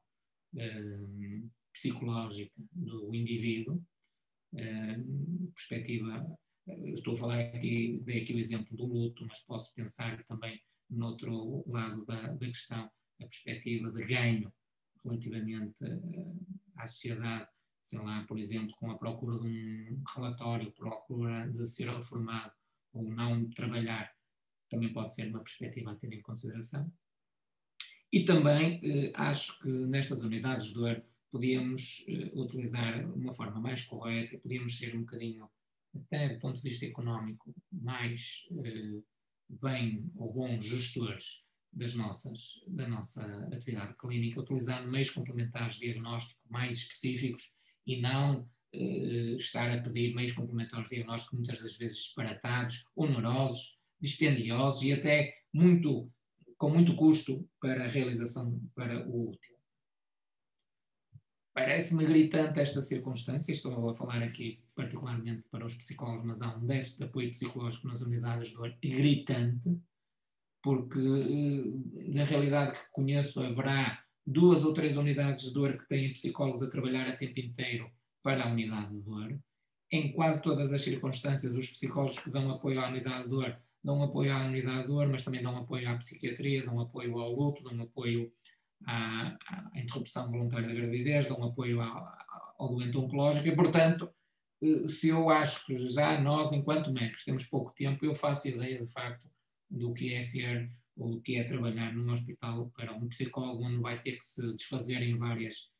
psicológica do indivíduo. Perspectiva, estou a falar aqui, dei aqui o exemplo do luto, mas posso pensar também no outro lado da questão, a perspectiva de ganho relativamente à sociedade, sei lá, por exemplo, com a procura de um relatório, procura de ser reformado ou não trabalhar, também pode ser uma perspectiva a ter em consideração. E também acho que nestas unidades de dor podíamos utilizar uma forma mais correta, podíamos ser um bocadinho, até do ponto de vista económico, mais bem ou bons gestores da nossa atividade clínica, utilizando meios complementares de diagnóstico mais específicos e não estar a pedir meios complementares de diagnóstico muitas das vezes disparatados, onerosos, dispendiosos e até com muito custo para a realização, para o útil. Parece-me gritante esta circunstância, estou a falar aqui particularmente para os psicólogos, mas há um déficit de apoio psicológico nas unidades de dor gritante, porque na realidade que conheço haverá 2 ou 3 unidades de dor que têm psicólogos a trabalhar a tempo inteiro para a unidade de dor. Em quase todas as circunstâncias, os psicólogos que dão apoio à unidade de dor dão apoio à unidade de dor, mas também dão apoio à psiquiatria, dão apoio ao luto, dão apoio à interrupção voluntária da gravidez, dão apoio ao doente oncológico e, portanto, se eu acho que já nós, enquanto médicos, temos pouco tempo, eu faço ideia, de facto, do que é ser ou do que é trabalhar num hospital para um psicólogo, onde vai ter que se desfazer em várias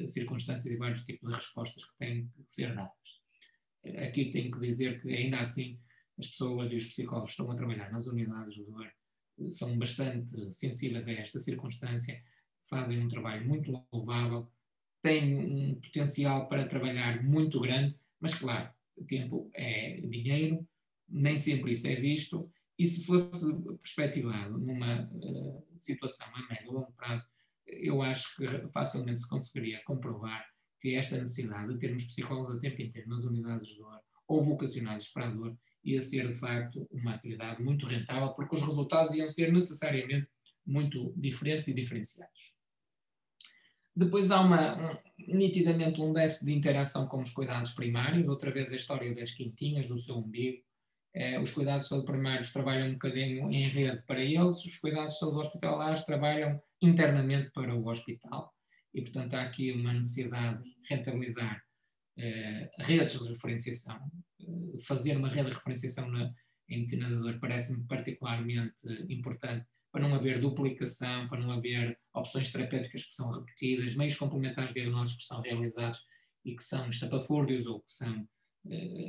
circunstâncias e vários tipos de respostas que têm que ser dadas. Aqui tenho que dizer que, ainda assim, as pessoas e os psicólogos que estão a trabalhar nas unidades de dor são bastante sensíveis a esta circunstância, fazem um trabalho muito louvável, têm um potencial para trabalhar muito grande, mas, claro, o tempo é dinheiro, nem sempre isso é visto, e se fosse perspectivado numa situação a médio ou longo prazo, eu acho que facilmente se conseguiria comprovar que esta necessidade de termos psicólogos a tempo inteiro nas unidades de dor ou vocacionados para a dor ia ser, de facto, uma atividade muito rentável, porque os resultados iam ser necessariamente muito diferentes e diferenciados. Depois há nitidamente um déficit de interação com os cuidados primários, outra vez a história das quintinhas, do seu umbigo. Os cuidados de saúde primários trabalham um bocadinho em rede para eles, os cuidados de saúde hospitalares trabalham internamente para o hospital, e, portanto, há aqui uma necessidade de rentabilizar redes de referenciação. Fazer uma rede de referenciação em medicina da dor parece-me particularmente importante, para não haver duplicação, para não haver opções terapêuticas que são repetidas, meios complementares diagnósticos que são realizados e que são estapafúrdios ou que são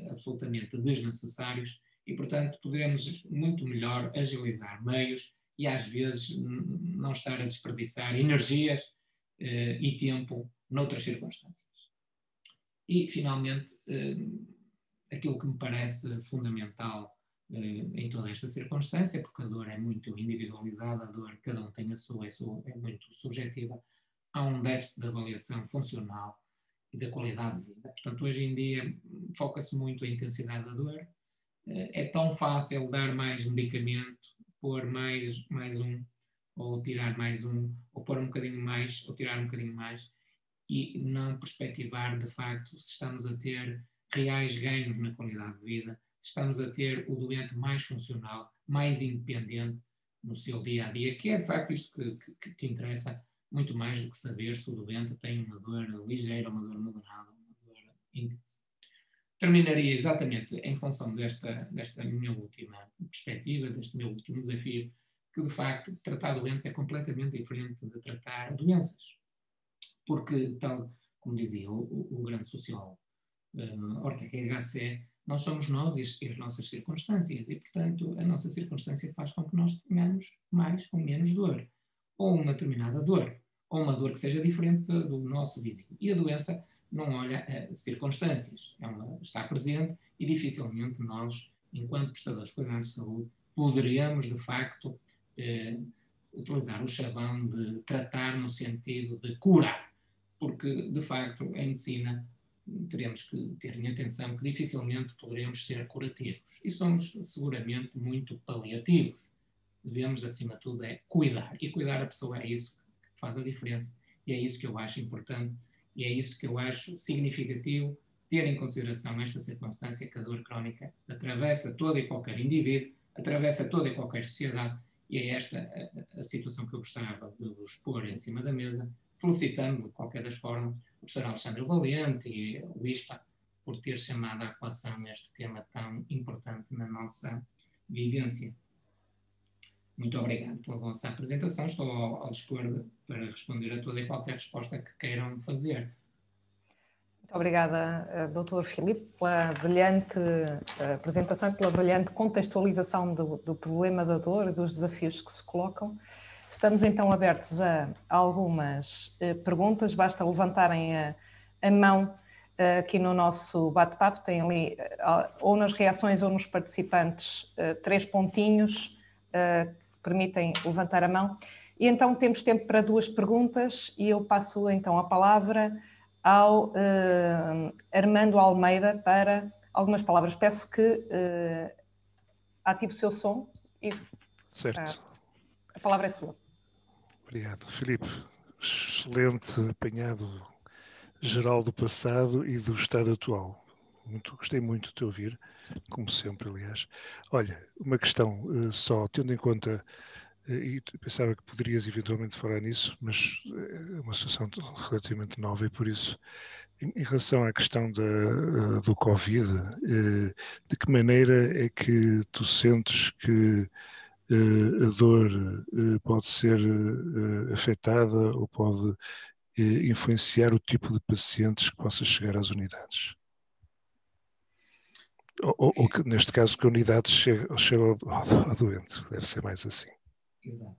absolutamente desnecessários, e, portanto, podemos muito melhor agilizar meios e, às vezes, não estar a desperdiçar energias e tempo noutras circunstâncias. E, finalmente, aquilo que me parece fundamental em toda esta circunstância, porque a dor é muito individualizada, a dor, cada um tem a sua, é muito subjetiva, há um déficit de avaliação funcional e da qualidade de vida. Portanto, hoje em dia foca-se muito a intensidade da dor. É tão fácil dar mais medicamento, pôr mais um, ou tirar mais um, ou pôr um bocadinho mais, ou tirar um bocadinho mais, e não perspectivar, de facto, se estamos a ter reais ganhos na qualidade de vida, se estamos a ter o doente mais funcional, mais independente no seu dia-a-dia, que é, de facto, isto que interessa muito mais do que saber se o doente tem uma dor ligeira, uma dor moderada, uma dor intensa. Terminaria exatamente em função desta minha última perspectiva, deste meu último desafio, que, de facto, tratar doenças é completamente diferente de tratar doenças. Porque, tal como dizia o grande sociólogo Ortega y Gasset, nós somos nós e as nossas circunstâncias, e, portanto, a nossa circunstância faz com que nós tenhamos mais ou menos dor, ou uma determinada dor, ou uma dor que seja diferente do nosso vizinho. E a doença não olha a circunstâncias, ela está presente e dificilmente nós, enquanto prestadores de cuidados de saúde, poderíamos, de facto, utilizar o chavão de tratar no sentido de curar, porque, de facto, em medicina teremos que ter em atenção que dificilmente poderemos ser curativos e somos seguramente muito paliativos. Devemos, acima de tudo, cuidar, e cuidar a pessoa é isso que faz a diferença, e é isso que eu acho importante, e é isso que eu acho significativo, ter em consideração esta circunstância, que a dor crónica atravessa todo e qualquer indivíduo, atravessa toda e qualquer sociedade, e é esta a situação que eu gostava de vos pôr em cima da mesa, felicitando, de qualquer das formas, o professor Alexandre Valente e o ISPA por ter chamado à equação este tema tão importante na nossa vivência. Muito obrigado pela vossa apresentação. Estou ao dispor para responder a toda e qualquer resposta que queiram fazer. Muito obrigada, Dr. Filipe, pela brilhante apresentação e pela brilhante contextualização do problema da dor e dos desafios que se colocam. Estamos então abertos a algumas perguntas, basta levantarem a mão aqui no nosso bate-papo, tem ali, ou nas reações ou nos participantes, 3 pontinhos que permitem levantar a mão. E então temos tempo para 2 perguntas e eu passo então a palavra ao Armando Almeida para algumas palavras. Peço que ative o seu som e certo. A palavra é sua. Obrigado. Filipe, excelente apanhado geral do passado e do estado atual. Gostei muito de te ouvir, como sempre, aliás. Olha, uma questão só, tendo em conta, e pensava que poderias eventualmente falar nisso, mas é uma situação relativamente nova e por isso, em relação à questão do Covid, de que maneira é que tu sentes que a dor pode ser afetada ou pode influenciar o tipo de pacientes que possa chegar às unidades? Ou que, neste caso, que a unidade chega ao doente, deve ser mais assim. Exato.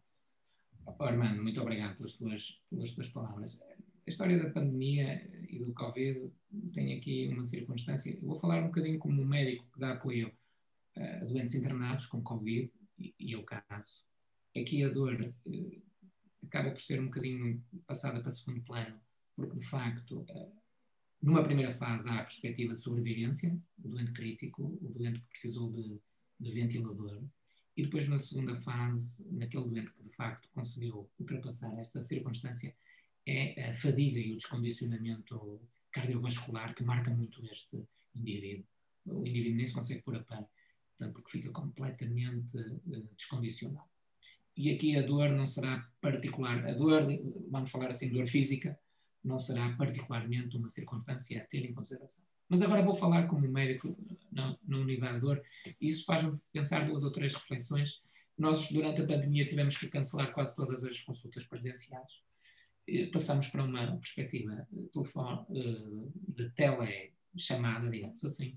Armando, muito obrigado pelas tuas palavras. A história da pandemia e do Covid tem aqui uma circunstância. Eu vou falar um bocadinho como um médico que dá apoio a doentes internados com Covid, e é o caso. Aqui a dor acaba por ser um bocadinho passada para segundo plano, porque de facto, numa primeira fase há a perspectiva de sobrevivência, o doente crítico, o doente que precisou de ventilador, e depois na segunda fase, naquele doente que de facto conseguiu ultrapassar esta circunstância, é a fadiga e o descondicionamento cardiovascular que marca muito este indivíduo. O indivíduo nem se consegue pôr a pé, portanto, porque fica completamente descondicionado. E aqui a dor não será particular, a dor, vamos falar assim, dor física, não será particularmente uma circunstância a ter em consideração. Mas agora vou falar como médico na unidade de dor, e isso faz-me pensar 2 ou 3 reflexões. Nós, durante a pandemia, tivemos que cancelar quase todas as consultas presenciais. Passamos para uma perspectiva de telechamada, digamos assim.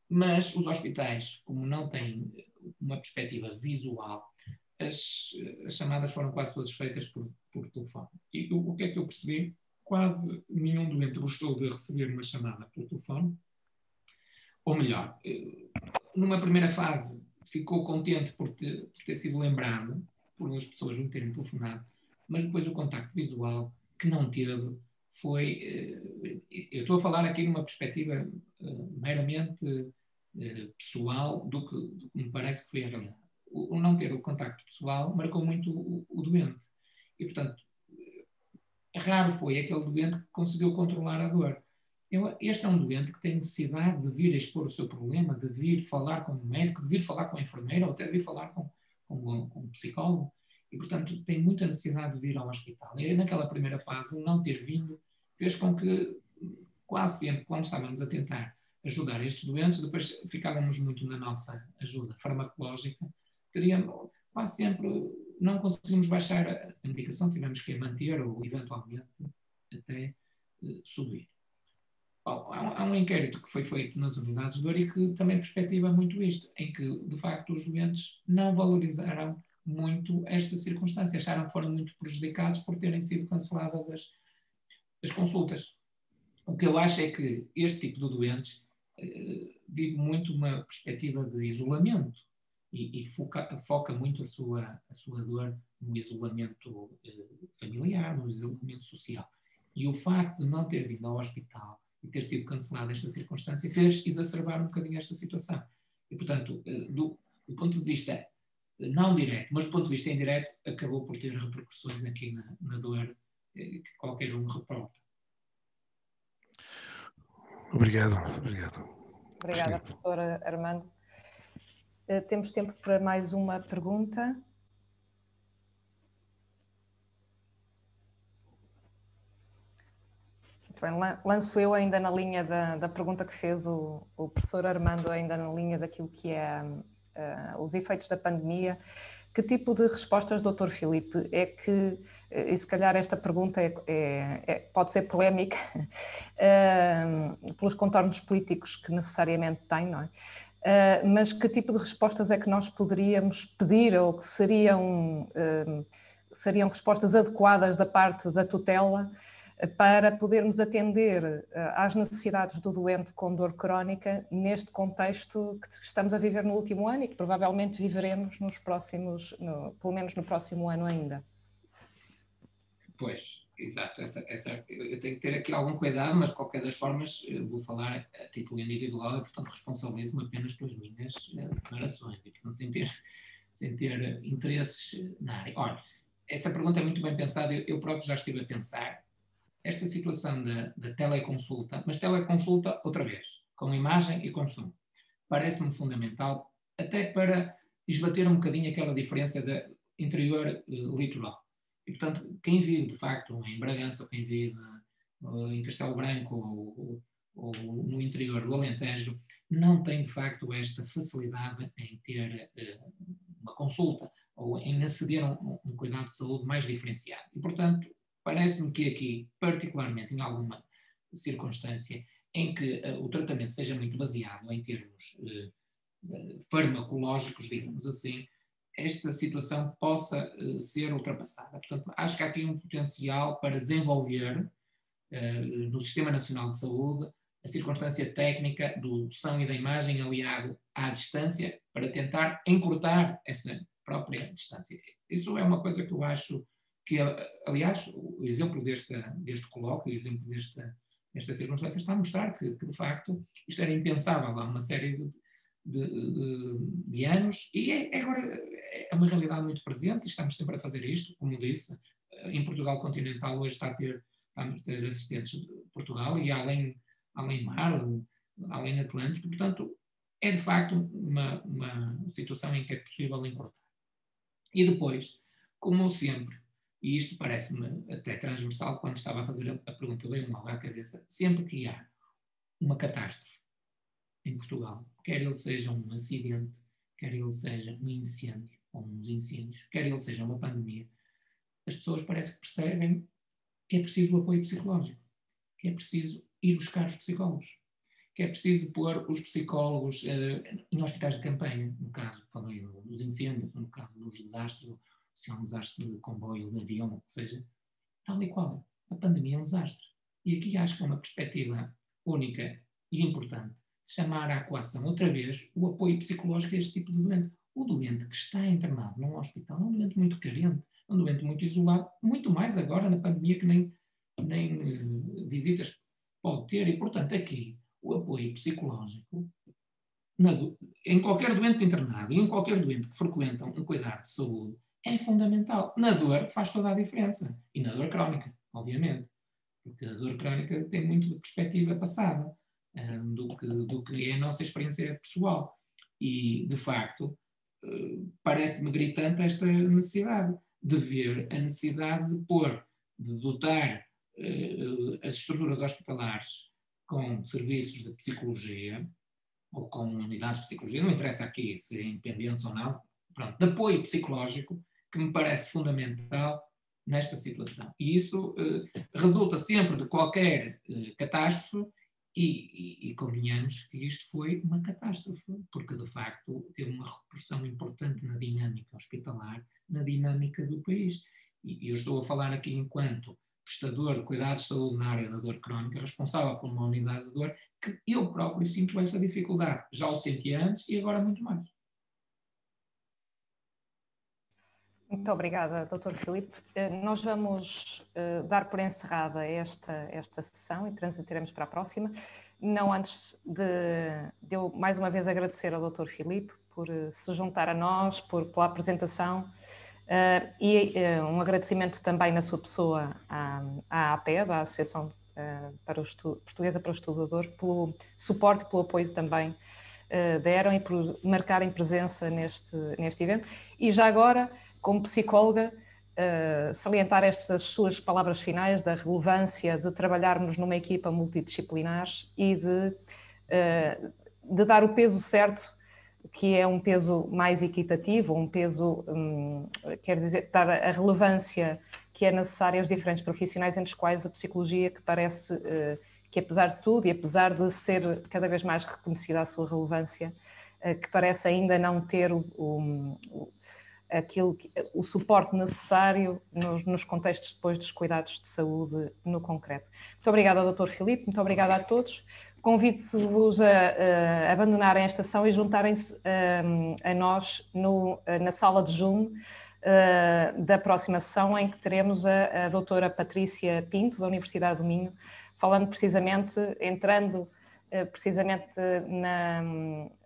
Mas os hospitais, como não têm uma perspectiva visual, as chamadas foram quase todas feitas por telefone. E o que é que eu percebi? Quase nenhum doente gostou de receber uma chamada por telefone. Ou melhor, numa primeira fase ficou contente por ter sido lembrado por as pessoas me terem telefonado, mas depois o contacto visual que não teve foi... eu estou a falar aqui numa perspectiva meramente pessoal do que me parece que foi a realidade. O não ter o contacto pessoal marcou muito o doente. E, portanto, raro foi aquele doente que conseguiu controlar a dor. Este é um doente que tem necessidade de vir expor o seu problema, de vir falar com o médico, de vir falar com a enfermeira ou até de vir falar com um psicólogo. E, portanto, tem muita necessidade de vir ao hospital. E naquela primeira fase, o não ter vindo fez com que, quase sempre, quando estávamos a tentar ajudar estes doentes, depois ficávamos muito na nossa ajuda farmacológica, teríamos quase sempre, não conseguimos baixar a medicação, tivemos que a manter ou eventualmente até subir. Há um inquérito que foi feito nas unidades de dor e que também perspectiva muito isto, em que de facto os doentes não valorizaram muito esta circunstância, acharam que foram muito prejudicados por terem sido canceladas as consultas. O que eu acho é que este tipo de doentes vive muito uma perspectiva de isolamento e foca muito a sua dor no isolamento familiar, no isolamento social. E o facto de não ter vindo ao hospital e ter sido cancelada esta circunstância fez exacerbar um bocadinho esta situação. E, portanto, do ponto de vista não direto, mas do ponto de vista indireto, acabou por ter repercussões aqui na dor que qualquer um reporta. Obrigado. Obrigada, professora Armando. Temos tempo para mais uma pergunta. Muito bem, lanço eu ainda na linha da pergunta que fez o professor Armando, ainda na linha daquilo que é os efeitos da pandemia. Que tipo de respostas, Dr. Filipe, é que, e se calhar esta pergunta pode ser polémica, pelos contornos políticos que necessariamente tem, não é? Mas que tipo de respostas é que nós poderíamos pedir ou que seriam respostas adequadas da parte da tutela para podermos atender às necessidades do doente com dor crónica neste contexto que estamos a viver no último ano e que provavelmente viveremos nos próximos, pelo menos no próximo ano ainda? Pois, exato. Eu tenho que ter aqui algum cuidado, mas de qualquer das formas vou falar a título individual e, portanto, responsabilizo-me apenas pelas minhas declarações e, portanto, sem ter interesses na área. Ora, essa pergunta é muito bem pensada, eu próprio já estive a pensar. Esta situação da teleconsulta, mas teleconsulta outra vez, com imagem e com som, parece-me fundamental, até para esbater um bocadinho aquela diferença da interior-litoral. E, portanto, quem vive, de facto, em Bragança, ou quem vive em Castelo Branco, ou no interior do Alentejo, não tem, de facto, esta facilidade em ter uma consulta, ou em aceder a um cuidado de saúde mais diferenciado. E, portanto, parece-me que aqui, particularmente em alguma circunstância, em que o tratamento seja muito baseado em termos farmacológicos, digamos assim, esta situação possa ser ultrapassada. Portanto, acho que há aqui um potencial para desenvolver no Sistema Nacional de Saúde a circunstância técnica do som e da imagem aliado à distância para tentar encurtar essa própria distância. Isso é uma coisa que eu acho que, aliás, o exemplo deste colóquio, o exemplo desta circunstância está a mostrar que, de facto, isto era impensável há uma série de anos e agora é uma realidade muito presente e estamos sempre a fazer isto, como disse. Em Portugal continental hoje estamos a ter assistentes de Portugal e além mar, além Atlântico, portanto é de facto uma situação em que é possível encurtar. E depois, como sempre, e isto parece-me até transversal, quando estava a fazer a pergunta, veio-me logo à cabeça, sempre que há uma catástrofe em Portugal, quer ele seja um acidente, quer ele seja um incêndio, ou uns incêndios, quer ele seja uma pandemia, as pessoas parece que percebem que é preciso o apoio psicológico, que é preciso ir buscar os psicólogos, que é preciso pôr os psicólogos em hospitais de campanha, no caso, falei dos incêndios, no caso dos desastres, se é um desastre de comboio, de avião, ou seja, tal e qual. A pandemia é um desastre. E aqui acho que é uma perspectiva única e importante chamar à coação outra vez o apoio psicológico a este tipo de doente. O doente que está internado num hospital é um doente muito carente, é um doente muito isolado, muito mais agora na pandemia que nem visitas pode ter. E, portanto, aqui o apoio psicológico em qualquer doente internado e em qualquer doente que frequenta um cuidado de saúde é fundamental. Na dor faz toda a diferença. E na dor crónica, obviamente. Porque a dor crónica tem muito de perspectiva passada do que é a nossa experiência pessoal. E, de facto, parece-me gritante esta necessidade de ver a necessidade de dotar as estruturas hospitalares com serviços de psicologia ou com unidades de psicologia, não interessa aqui se é independentes ou não, pronto, de apoio psicológico, que me parece fundamental nesta situação. E isso resulta sempre de qualquer catástrofe e convenhamos que isto foi uma catástrofe, porque de facto teve uma repercussão importante na dinâmica hospitalar, na dinâmica do país. E eu estou a falar aqui enquanto prestador de cuidados de saúde na área da dor crónica, responsável por uma unidade de dor, que eu próprio sinto essa dificuldade. Já o sentia antes e agora muito mais. Muito obrigada, Dr. Filipe. Nós vamos dar por encerrada esta sessão e transitaremos para a próxima. Não antes de eu mais uma vez agradecer ao Dr. Filipe por se juntar a nós, pela apresentação e um agradecimento também na sua pessoa à APED, à Associação Portuguesa para o Estudo da Dor, pelo suporte e pelo apoio também deram e por marcarem presença neste evento. E já agora, como psicóloga, salientar estas suas palavras finais da relevância de trabalharmos numa equipa multidisciplinar e de dar o peso certo, que é um peso mais equitativo, um peso, quer dizer, dar a relevância que é necessária aos diferentes profissionais, entre os quais a psicologia, que parece que apesar de tudo e apesar de ser cada vez mais reconhecida a sua relevância, que parece ainda não ter o suporte necessário nos contextos depois dos cuidados de saúde no concreto. Muito obrigada, Dr. Filipe, muito obrigada a todos. Convido-vos a abandonarem esta sessão e juntarem-se a nós na sala de Zoom da próxima sessão, em que teremos a doutora Patrícia Pinto, da Universidade do Minho, falando entrando precisamente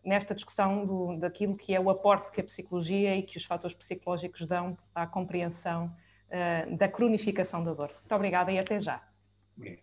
nesta discussão daquilo que é o aporte que a psicologia e que os fatores psicológicos dão à compreensão da cronificação da dor. Muito obrigada e até já. Obrigado.